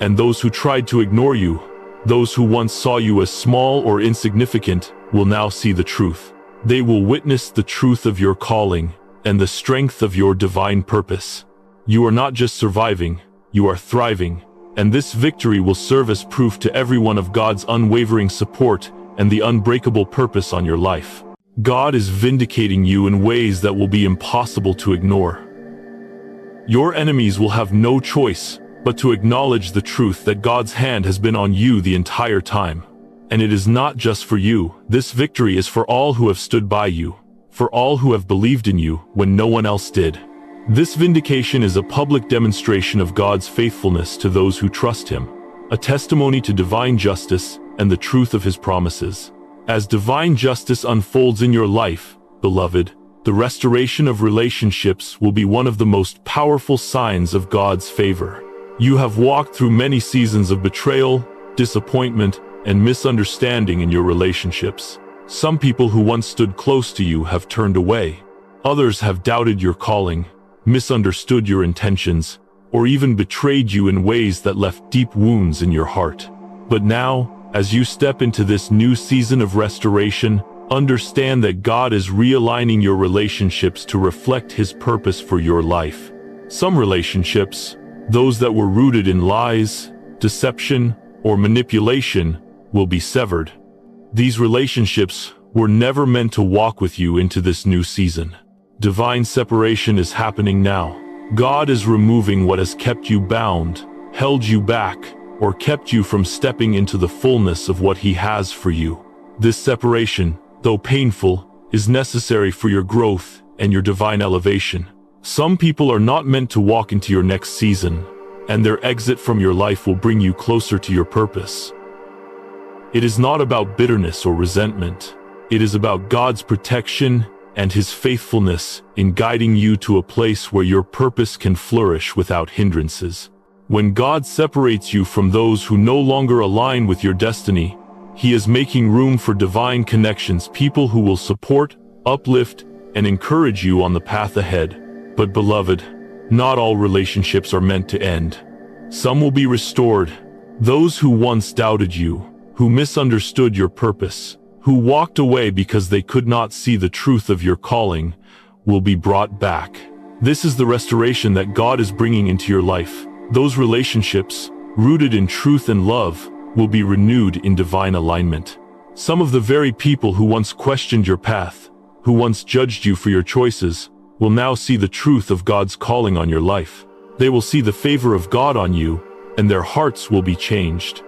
and those who tried to ignore you, those who once saw you as small or insignificant, will now see the truth. They will witness the truth of your calling and the strength of your divine purpose. You are not just surviving, you are thriving, and this victory will serve as proof to everyone of God's unwavering support and the unbreakable purpose on your life. God is vindicating you in ways that will be impossible to ignore. Your enemies will have no choice but to acknowledge the truth that God's hand has been on you the entire time. And it is not just for you. This victory is for all who have stood by you, for all who have believed in you when no one else did. This vindication is a public demonstration of God's faithfulness to those who trust Him, a testimony to divine justice and the truth of His promises. As divine justice unfolds in your life, beloved, the restoration of relationships will be one of the most powerful signs of God's favor. You have walked through many seasons of betrayal, disappointment, and misunderstanding in your relationships. Some people who once stood close to you have turned away. Others have doubted your calling, misunderstood your intentions, or even betrayed you in ways that left deep wounds in your heart. But now, as you step into this new season of restoration, understand that God is realigning your relationships to reflect His purpose for your life. Some relationships, those that were rooted in lies, deception, or manipulation, will be severed. These relationships were never meant to walk with you into this new season. Divine separation is happening now. God is removing what has kept you bound, held you back, or kept you from stepping into the fullness of what He has for you. This separation, though painful, is necessary for your growth and your divine elevation. Some people are not meant to walk into your next season, and their exit from your life will bring you closer to your purpose. It is not about bitterness or resentment. It is about God's protection and His faithfulness in guiding you to a place where your purpose can flourish without hindrances. When God separates you from those who no longer align with your destiny, He is making room for divine connections, people who will support, uplift, and encourage you on the path ahead. But beloved, not all relationships are meant to end. Some will be restored. Those who once doubted you, who misunderstood your purpose, who walked away because they could not see the truth of your calling, will be brought back. This is the restoration that God is bringing into your life. Those relationships, rooted in truth and love, will be renewed in divine alignment. Some of the very people who once questioned your path, who once judged you for your choices, will now see the truth of God's calling on your life. They will see the favor of God on you, and their hearts will be changed.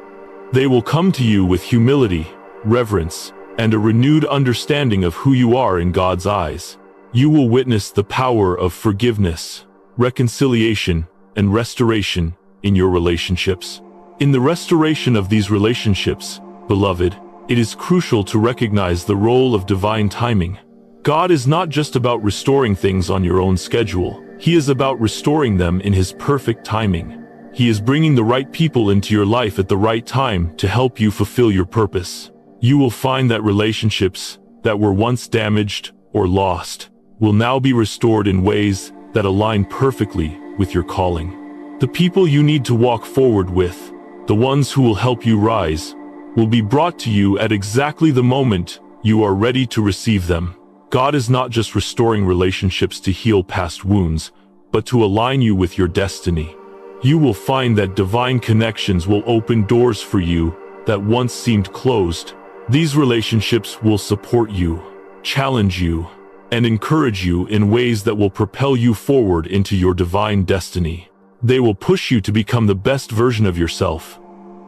They will come to you with humility, reverence, and a renewed understanding of who you are in God's eyes. You will witness the power of forgiveness, reconciliation, and restoration in your relationships. In the restoration of these relationships, beloved, it is crucial to recognize the role of divine timing. God is not just about restoring things on your own schedule. He is about restoring them in His perfect timing. He is bringing the right people into your life at the right time to help you fulfill your purpose. You will find that relationships that were once damaged or lost will now be restored in ways that align perfectly with your calling. The people you need to walk forward with, the ones who will help you rise, will be brought to you at exactly the moment you are ready to receive them. God is not just restoring relationships to heal past wounds, but to align you with your destiny. You will find that divine connections will open doors for you that once seemed closed. These relationships will support you, challenge you, and encourage you in ways that will propel you forward into your divine destiny. They will push you to become the best version of yourself,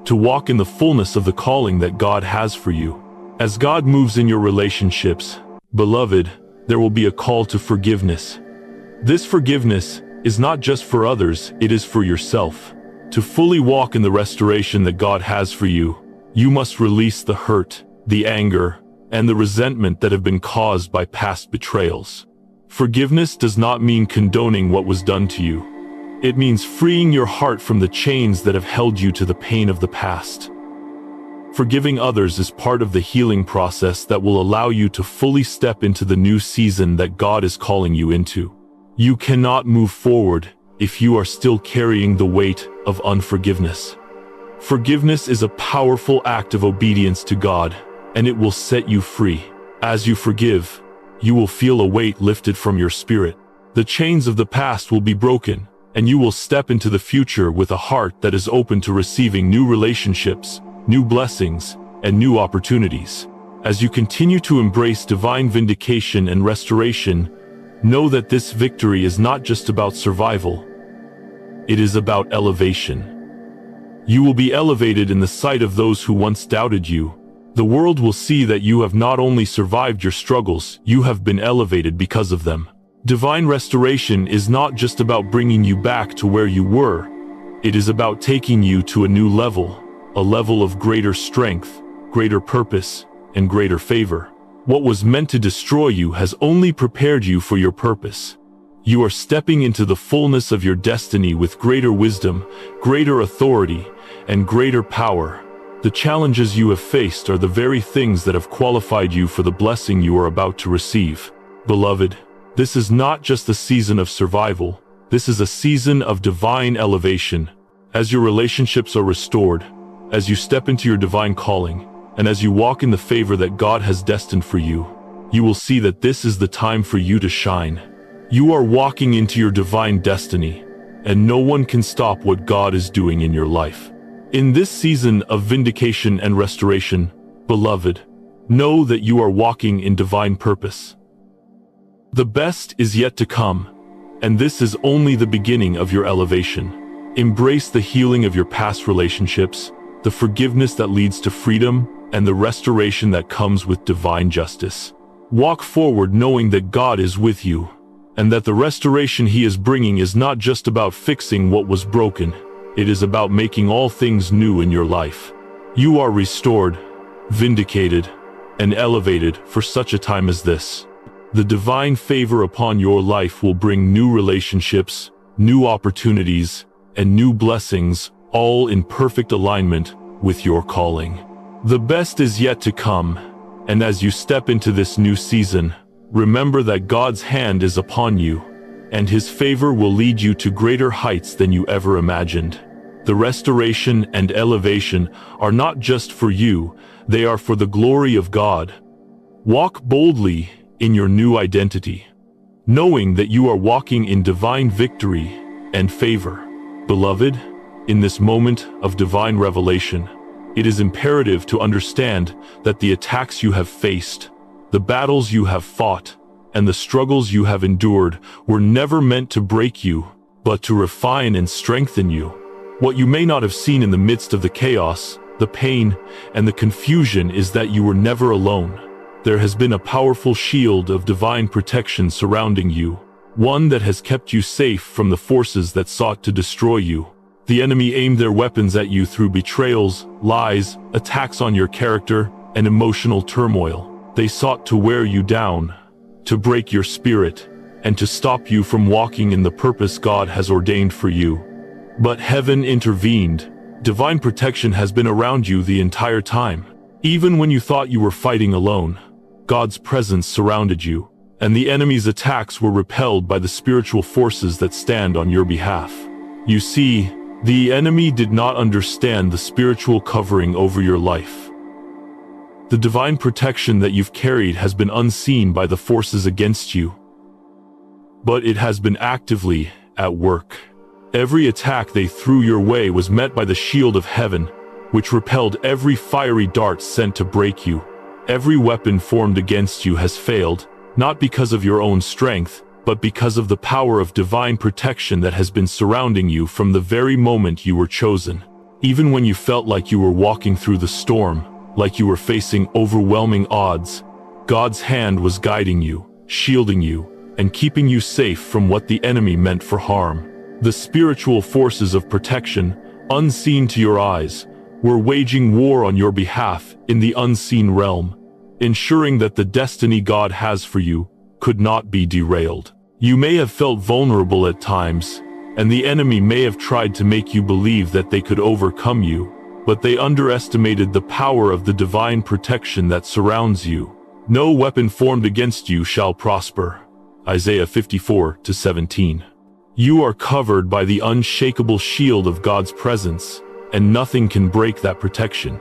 to walk in the fullness of the calling that God has for you. As God moves in your relationships, beloved, there will be a call to forgiveness. This forgiveness is not just for others, it is for yourself. To fully walk in the restoration that God has for you, you must release the hurt, the anger, and the resentment that have been caused by past betrayals. Forgiveness does not mean condoning what was done to you. It means freeing your heart from the chains that have held you to the pain of the past. Forgiving others is part of the healing process that will allow you to fully step into the new season that God is calling you into. You cannot move forward if you are still carrying the weight of unforgiveness. Forgiveness is a powerful act of obedience to God, and it will set you free. As you forgive, you will feel a weight lifted from your spirit. The chains of the past will be broken, and you will step into the future with a heart that is open to receiving new relationships, new blessings, and new opportunities. As you continue to embrace divine vindication and restoration, know that this victory is not just about survival. It is about elevation. You will be elevated in the sight of those who once doubted you. The world will see that you have not only survived your struggles, you have been elevated because of them. Divine restoration is not just about bringing you back to where you were. It is about taking you to a new level, a level of greater strength, greater purpose, and greater favor. What was meant to destroy you has only prepared you for your purpose. You are stepping into the fullness of your destiny with greater wisdom, greater authority, and greater power. The challenges you have faced are the very things that have qualified you for the blessing you are about to receive. Beloved, this is not just a season of survival. This is a season of divine elevation. As your relationships are restored, as you step into your divine calling, and as you walk in the favor that God has destined for you, you will see that this is the time for you to shine. You are walking into your divine destiny, and no one can stop what God is doing in your life. In this season of vindication and restoration, beloved, know that you are walking in divine purpose. The best is yet to come, and this is only the beginning of your elevation. Embrace the healing of your past relationships, the forgiveness that leads to freedom, and the restoration that comes with divine justice. Walk forward knowing that God is with you, and that the restoration He is bringing is not just about fixing what was broken. It is about making all things new in your life. You are restored, vindicated, and elevated for such a time as this. The divine favor upon your life will bring new relationships, new opportunities, and new blessings, all in perfect alignment with your calling. The best is yet to come, and as you step into this new season, remember that God's hand is upon you, and His favor will lead you to greater heights than you ever imagined. The restoration and elevation are not just for you, they are for the glory of God. Walk boldly in your new identity, knowing that you are walking in divine victory and favor. Beloved, in this moment of divine revelation, it is imperative to understand that the attacks you have faced, the battles you have fought, and the struggles you have endured were never meant to break you, but to refine and strengthen you. What you may not have seen in the midst of the chaos, the pain, and the confusion is that you were never alone. There has been a powerful shield of divine protection surrounding you, one that has kept you safe from the forces that sought to destroy you. The enemy aimed their weapons at you through betrayals, lies, attacks on your character, and emotional turmoil. They sought to wear you down, to break your spirit, and to stop you from walking in the purpose God has ordained for you. But heaven intervened. Divine protection has been around you the entire time. Even when you thought you were fighting alone, God's presence surrounded you, and the enemy's attacks were repelled by the spiritual forces that stand on your behalf. You see, the enemy did not understand the spiritual covering over your life. The divine protection that you've carried has been unseen by the forces against you, but it has been actively at work. Every attack they threw your way was met by the shield of heaven, which repelled every fiery dart sent to break you. Every weapon formed against you has failed, not because of your own strength, but because of the power of divine protection that has been surrounding you from the very moment you were chosen. Even when you felt like you were walking through the storm, like you were facing overwhelming odds, God's hand was guiding you, shielding you, and keeping you safe from what the enemy meant for harm. The spiritual forces of protection, unseen to your eyes, were waging war on your behalf in the unseen realm, ensuring that the destiny God has for you could not be derailed. You may have felt vulnerable at times, and the enemy may have tried to make you believe that they could overcome you, but they underestimated the power of the divine protection that surrounds you. No weapon formed against you shall prosper. Isaiah 54:17. You are covered by the unshakable shield of God's presence, and nothing can break that protection.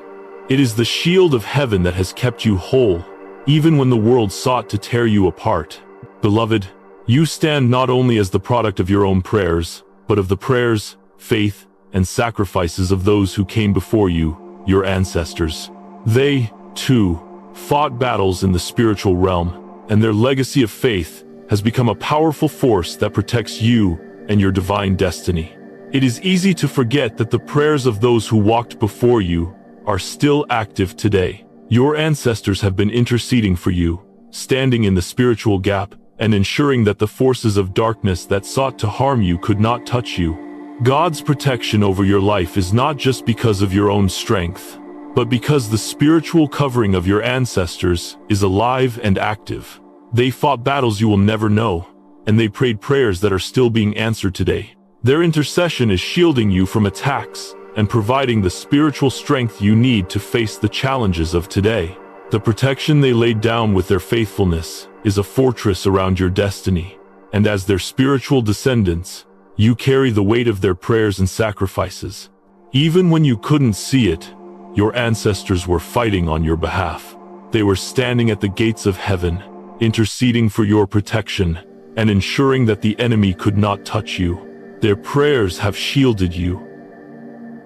It is the shield of heaven that has kept you whole, even when the world sought to tear you apart. Beloved, you stand not only as the product of your own prayers, but of the prayers, faith, and sacrifices of those who came before you, your ancestors. They, too, fought battles in the spiritual realm, and their legacy of faith has become a powerful force that protects you and your divine destiny. It is easy to forget that the prayers of those who walked before you are still active today. Your ancestors have been interceding for you, standing in the spiritual gap, and ensuring that the forces of darkness that sought to harm you could not touch you. God's protection over your life is not just because of your own strength, but because the spiritual covering of your ancestors is alive and active. They fought battles you will never know, and they prayed prayers that are still being answered today. Their intercession is shielding you from attacks and providing the spiritual strength you need to face the challenges of today. The protection they laid down with their faithfulness is a fortress around your destiny, and as their spiritual descendants, you carry the weight of their prayers and sacrifices. Even when you couldn't see it, your ancestors were fighting on your behalf. They were standing at the gates of heaven, interceding for your protection, and ensuring that the enemy could not touch you. Their prayers have shielded you,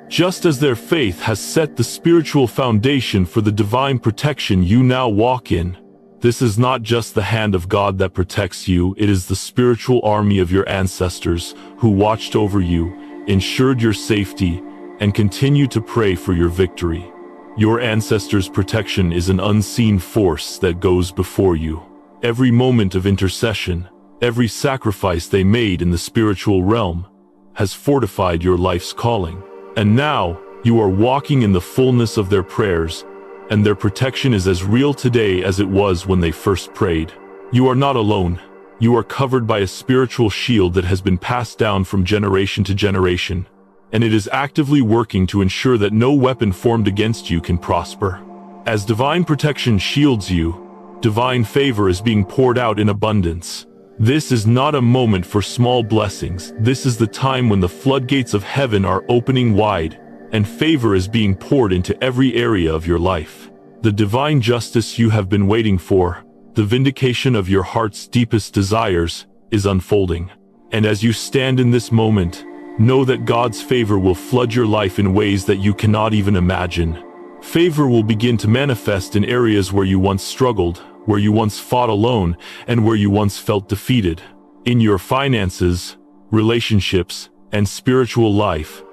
just as their faith has set the spiritual foundation for the divine protection you now walk in. This is not just the hand of God that protects you, it is the spiritual army of your ancestors who watched over you, ensured your safety, and continue to pray for your victory. Your ancestors' protection is an unseen force that goes before you. Every moment of intercession, every sacrifice they made in the spiritual realm, has fortified your life's calling. And now, you are walking in the fullness of their prayers, and their protection is as real today as it was when they first prayed. You are not alone. You are covered by a spiritual shield that has been passed down from generation to generation, and it is actively working to ensure that no weapon formed against you can prosper. As divine protection shields you, divine favor is being poured out in abundance. This is not a moment for small blessings. This is the time when the floodgates of heaven are opening wide, and favor is being poured into every area of your life. The divine justice you have been waiting for, the vindication of your heart's deepest desires, is unfolding. And as you stand in this moment, know that God's favor will flood your life in ways that you cannot even imagine. Favor will begin to manifest in areas where you once struggled, where you once fought alone, and where you once felt defeated. In your finances, relationships, and spiritual life,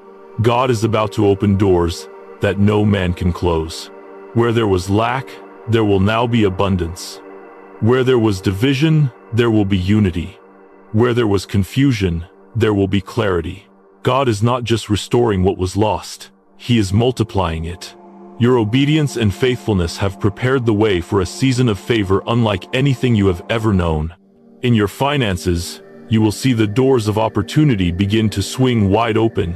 God is about to open doors that no man can close. Where there was lack, there will now be abundance. Where there was division, there will be unity. Where there was confusion, there will be clarity. God is not just restoring what was lost, He is multiplying it. Your obedience and faithfulness have prepared the way for a season of favor unlike anything you have ever known. In your finances, you will see the doors of opportunity begin to swing wide open.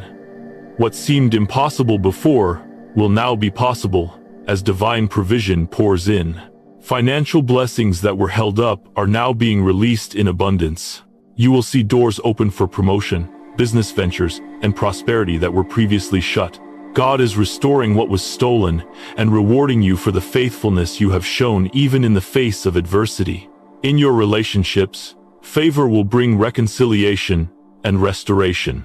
What seemed impossible before will now be possible as divine provision pours in. Financial blessings that were held up are now being released in abundance. You will see doors open for promotion, business ventures, and prosperity that were previously shut. God is restoring what was stolen and rewarding you for the faithfulness you have shown even in the face of adversity. In your relationships, favor will bring reconciliation and restoration.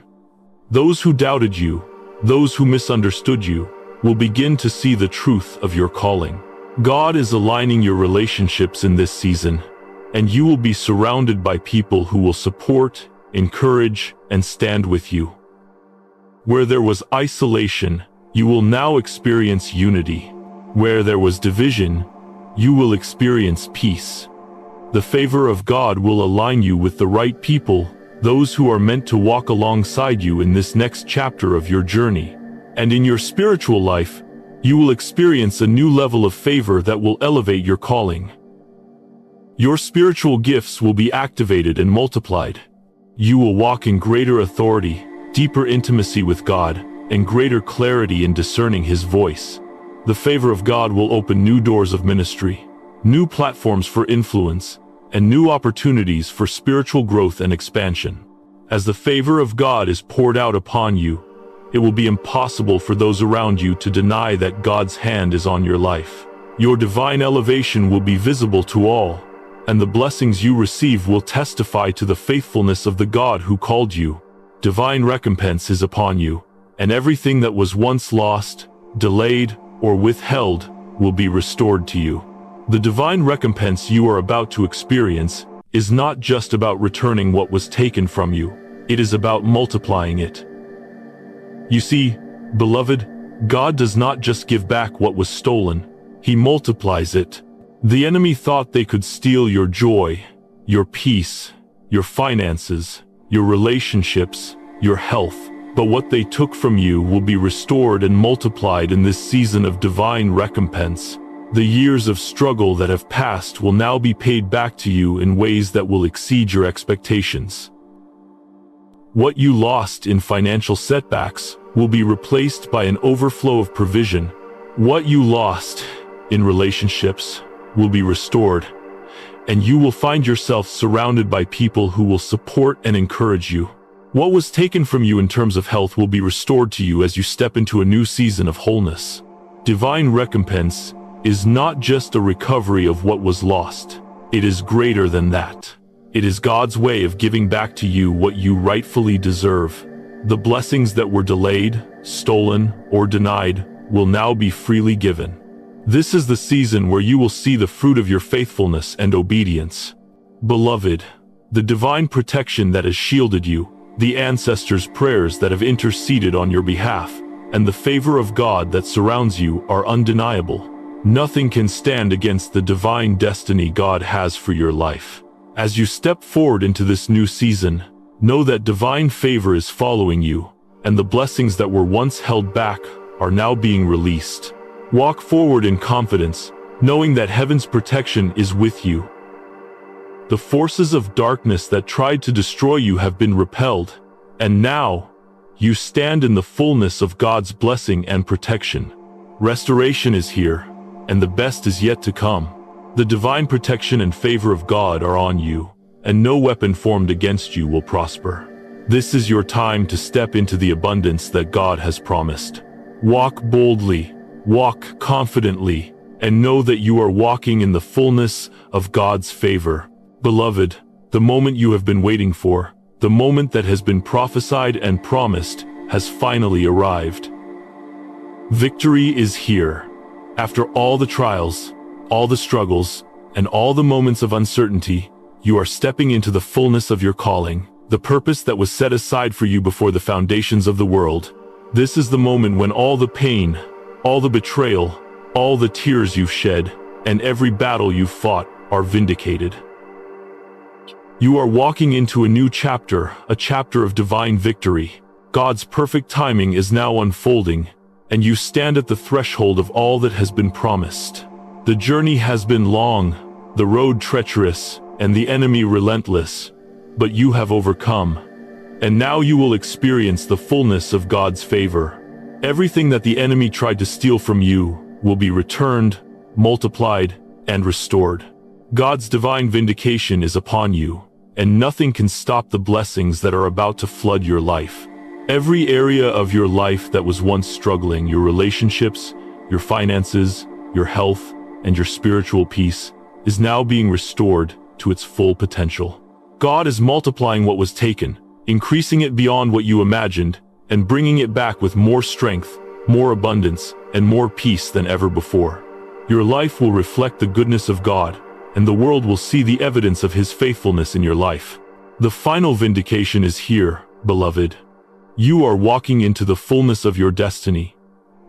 Those who doubted you, those who misunderstood you, will begin to see the truth of your calling. God is aligning your relationships in this season, and you will be surrounded by people who will support, encourage, and stand with you. Where there was isolation, you will now experience unity. Where there was division, you will experience peace. The favor of God will align you with the right people, those who are meant to walk alongside you in this next chapter of your journey. And in your spiritual life, you will experience a new level of favor that will elevate your calling. Your spiritual gifts will be activated and multiplied. You will walk in greater authority, deeper intimacy with God, and greater clarity in discerning His voice. The favor of God will open new doors of ministry, new platforms for influence, and new opportunities for spiritual growth and expansion. As the favor of God is poured out upon you, it will be impossible for those around you to deny that God's hand is on your life. Your divine elevation will be visible to all, and the blessings you receive will testify to the faithfulness of the God who called you. Divine recompense is upon you, and everything that was once lost, delayed, or withheld will be restored to you. The divine recompense you are about to experience is not just about returning what was taken from you, it is about multiplying it. You see, beloved, God does not just give back what was stolen, He multiplies it. The enemy thought they could steal your joy, your peace, your finances, your relationships, your health, but what they took from you will be restored and multiplied in this season of divine recompense. The years of struggle that have passed will now be paid back to you in ways that will exceed your expectations. What you lost in financial setbacks will be replaced by an overflow of provision. What you lost in relationships will be restored, and you will find yourself surrounded by people who will support and encourage you. What was taken from you in terms of health will be restored to you as you step into a new season of wholeness. Divine recompense is not just a recovery of what was lost. It is greater than that. It is God's way of giving back to you what you rightfully deserve. The blessings that were delayed, stolen, or denied will now be freely given. This is the season where you will see the fruit of your faithfulness and obedience. Beloved, the divine protection that has shielded you, the ancestors' prayers that have interceded on your behalf, and the favor of God that surrounds you are undeniable. Nothing can stand against the divine destiny God has for your life. As you step forward into this new season, know that divine favor is following you, and the blessings that were once held back are now being released. Walk forward in confidence, knowing that heaven's protection is with you. The forces of darkness that tried to destroy you have been repelled, and now you stand in the fullness of God's blessing and protection. Restoration is here, and the best is yet to come. The divine protection and favor of God are on you, and no weapon formed against you will prosper. This is your time to step into the abundance that God has promised. Walk boldly, walk confidently, and know that you are walking in the fullness of God's favor. Beloved, the moment you have been waiting for, the moment that has been prophesied and promised, has finally arrived. Victory is here. After all the trials, all the struggles, and all the moments of uncertainty, you are stepping into the fullness of your calling, the purpose that was set aside for you before the foundations of the world. This is the moment when all the pain, all the betrayal, all the tears you've shed, and every battle you've fought are vindicated. You are walking into a new chapter, a chapter of divine victory. God's perfect timing is now unfolding, and you stand at the threshold of all that has been promised. The journey has been long, the road treacherous, and the enemy relentless, but you have overcome. And now you will experience the fullness of God's favor. Everything that the enemy tried to steal from you will be returned, multiplied, and restored. God's divine vindication is upon you, and nothing can stop the blessings that are about to flood your life. Every area of your life that was once struggling, your relationships, your finances, your health, and your spiritual peace, is now being restored to its full potential. God is multiplying what was taken, increasing it beyond what you imagined, and bringing it back with more strength, more abundance, and more peace than ever before. Your life will reflect the goodness of God, and the world will see the evidence of His faithfulness in your life. The final vindication is here, beloved. You are walking into the fullness of your destiny,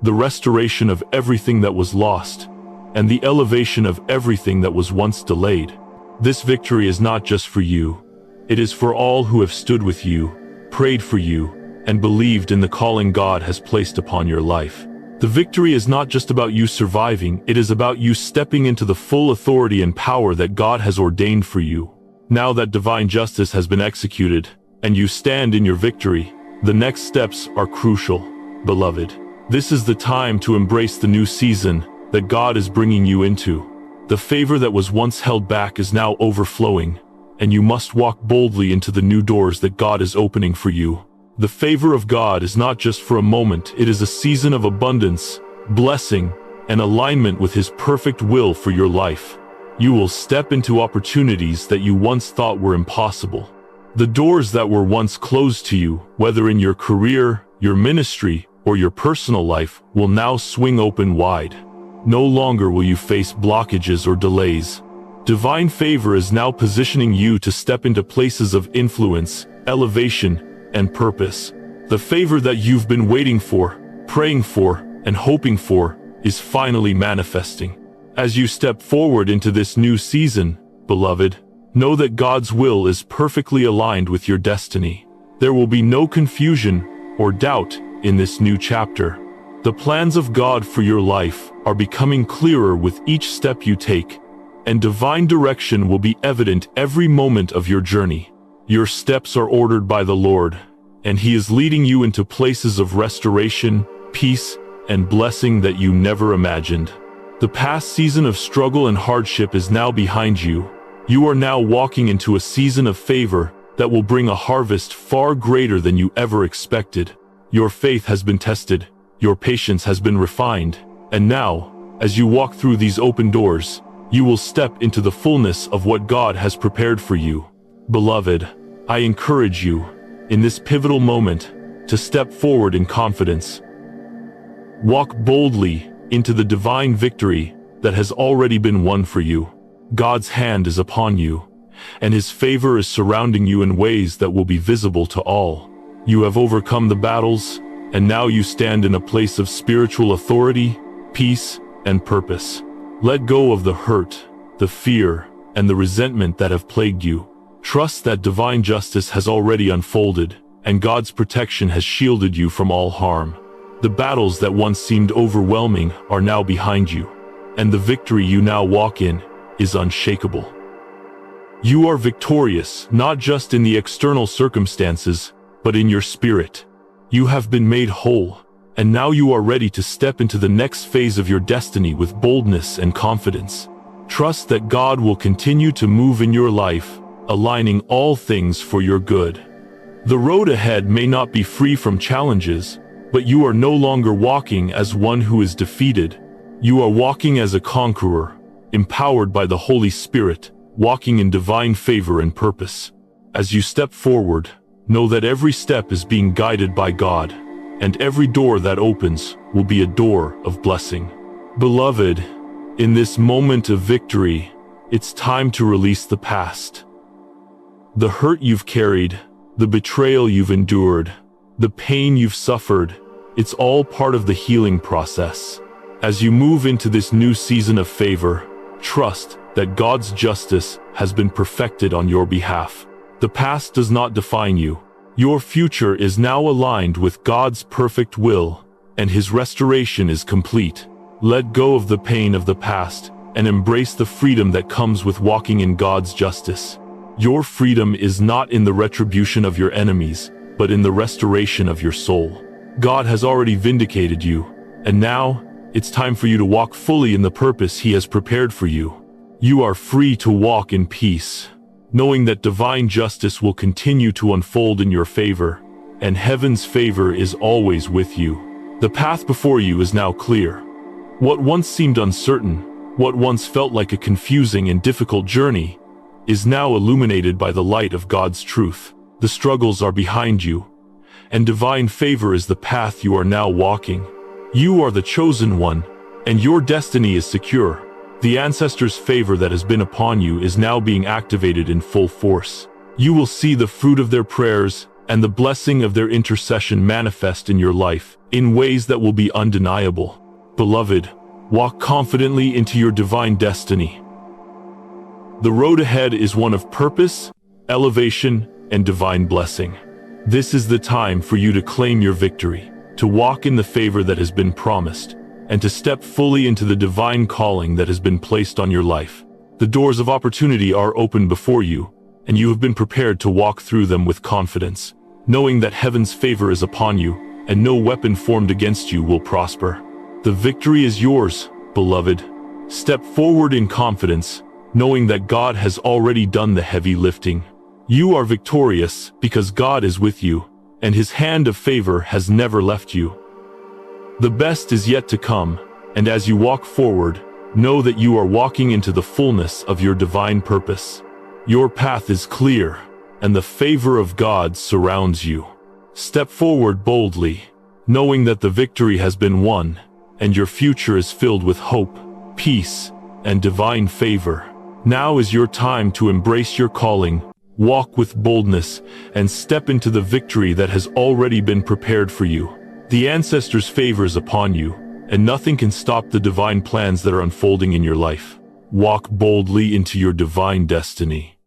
the restoration of everything that was lost, and the elevation of everything that was once delayed. This victory is not just for you. It is for all who have stood with you, prayed for you, and believed in the calling God has placed upon your life. The victory is not just about you surviving, it is about you stepping into the full authority and power that God has ordained for you. Now that divine justice has been executed, and you stand in your victory, the next steps are crucial, beloved. This is the time to embrace the new season that God is bringing you into. The favor that was once held back is now overflowing, and you must walk boldly into the new doors that God is opening for you. The favor of God is not just for a moment, it is a season of abundance, blessing, and alignment with His perfect will for your life. You will step into opportunities that you once thought were impossible. The doors that were once closed to you, whether in your career, your ministry, or your personal life, will now swing open wide. No longer will you face blockages or delays. Divine favor is now positioning you to step into places of influence, elevation, and purpose. The favor that you've been waiting for, praying for, and hoping for is finally manifesting. As you step forward into this new season, beloved, know that God's will is perfectly aligned with your destiny. There will be no confusion or doubt in this new chapter. The plans of God for your life are becoming clearer with each step you take, and divine direction will be evident every moment of your journey. Your steps are ordered by the Lord, and He is leading you into places of restoration, peace, and blessing that you never imagined. The past season of struggle and hardship is now behind you. You are now walking into a season of favor that will bring a harvest far greater than you ever expected. Your faith has been tested, your patience has been refined, and now, as you walk through these open doors, you will step into the fullness of what God has prepared for you. Beloved, I encourage you, in this pivotal moment, to step forward in confidence. Walk boldly into the divine victory that has already been won for you. God's hand is upon you, and His favor is surrounding you in ways that will be visible to all. You have overcome the battles, and now you stand in a place of spiritual authority, peace, and purpose. Let go of the hurt, the fear, and the resentment that have plagued you. Trust that divine justice has already unfolded, and God's protection has shielded you from all harm. The battles that once seemed overwhelming are now behind you, and the victory you now walk in is unshakable. You are victorious, not just in the external circumstances, but in your spirit. You have been made whole, and now you are ready to step into the next phase of your destiny with boldness and confidence. Trust that God will continue to move in your life, aligning all things for your good. The road ahead may not be free from challenges, but you are no longer walking as one who is defeated. You are walking as a conqueror, empowered by the Holy Spirit, walking in divine favor and purpose. As you step forward, know that every step is being guided by God, and every door that opens will be a door of blessing. Beloved, in this moment of victory, it's time to release the past. The hurt you've carried, the betrayal you've endured, the pain you've suffered, it's all part of the healing process. As you move into this new season of favor, trust that God's justice has been perfected on your behalf. The past does not define you. Your future is now aligned with God's perfect will, and His restoration is complete. Let go of the pain of the past and embrace the freedom that comes with walking in God's justice. Your freedom is not in the retribution of your enemies, but in the restoration of your soul. God has already vindicated you, and now, it's time for you to walk fully in the purpose He has prepared for you. You are free to walk in peace, knowing that divine justice will continue to unfold in your favor, and heaven's favor is always with you. The path before you is now clear. What once seemed uncertain, what once felt like a confusing and difficult journey, is now illuminated by the light of God's truth. The struggles are behind you, and divine favor is the path you are now walking. You are the chosen one, and your destiny is secure. The ancestors' favor that has been upon you is now being activated in full force. You will see the fruit of their prayers and the blessing of their intercession manifest in your life in ways that will be undeniable. Beloved, walk confidently into your divine destiny. The road ahead is one of purpose, elevation, and divine blessing. This is the time for you to claim your victory, to walk in the favor that has been promised, and to step fully into the divine calling that has been placed on your life. The doors of opportunity are open before you, and you have been prepared to walk through them with confidence, knowing that heaven's favor is upon you, and no weapon formed against you will prosper. The victory is yours, beloved. Step forward in confidence, knowing that God has already done the heavy lifting. You are victorious because God is with you, and His hand of favor has never left you. The best is yet to come, and as you walk forward, know that you are walking into the fullness of your divine purpose. Your path is clear, and the favor of God surrounds you. Step forward boldly, knowing that the victory has been won, and your future is filled with hope, peace, and divine favor. Now is your time to embrace your calling, walk with boldness, and step into the victory that has already been prepared for you. The ancestors' favor is upon you, and nothing can stop the divine plans that are unfolding in your life. Walk boldly into your divine destiny.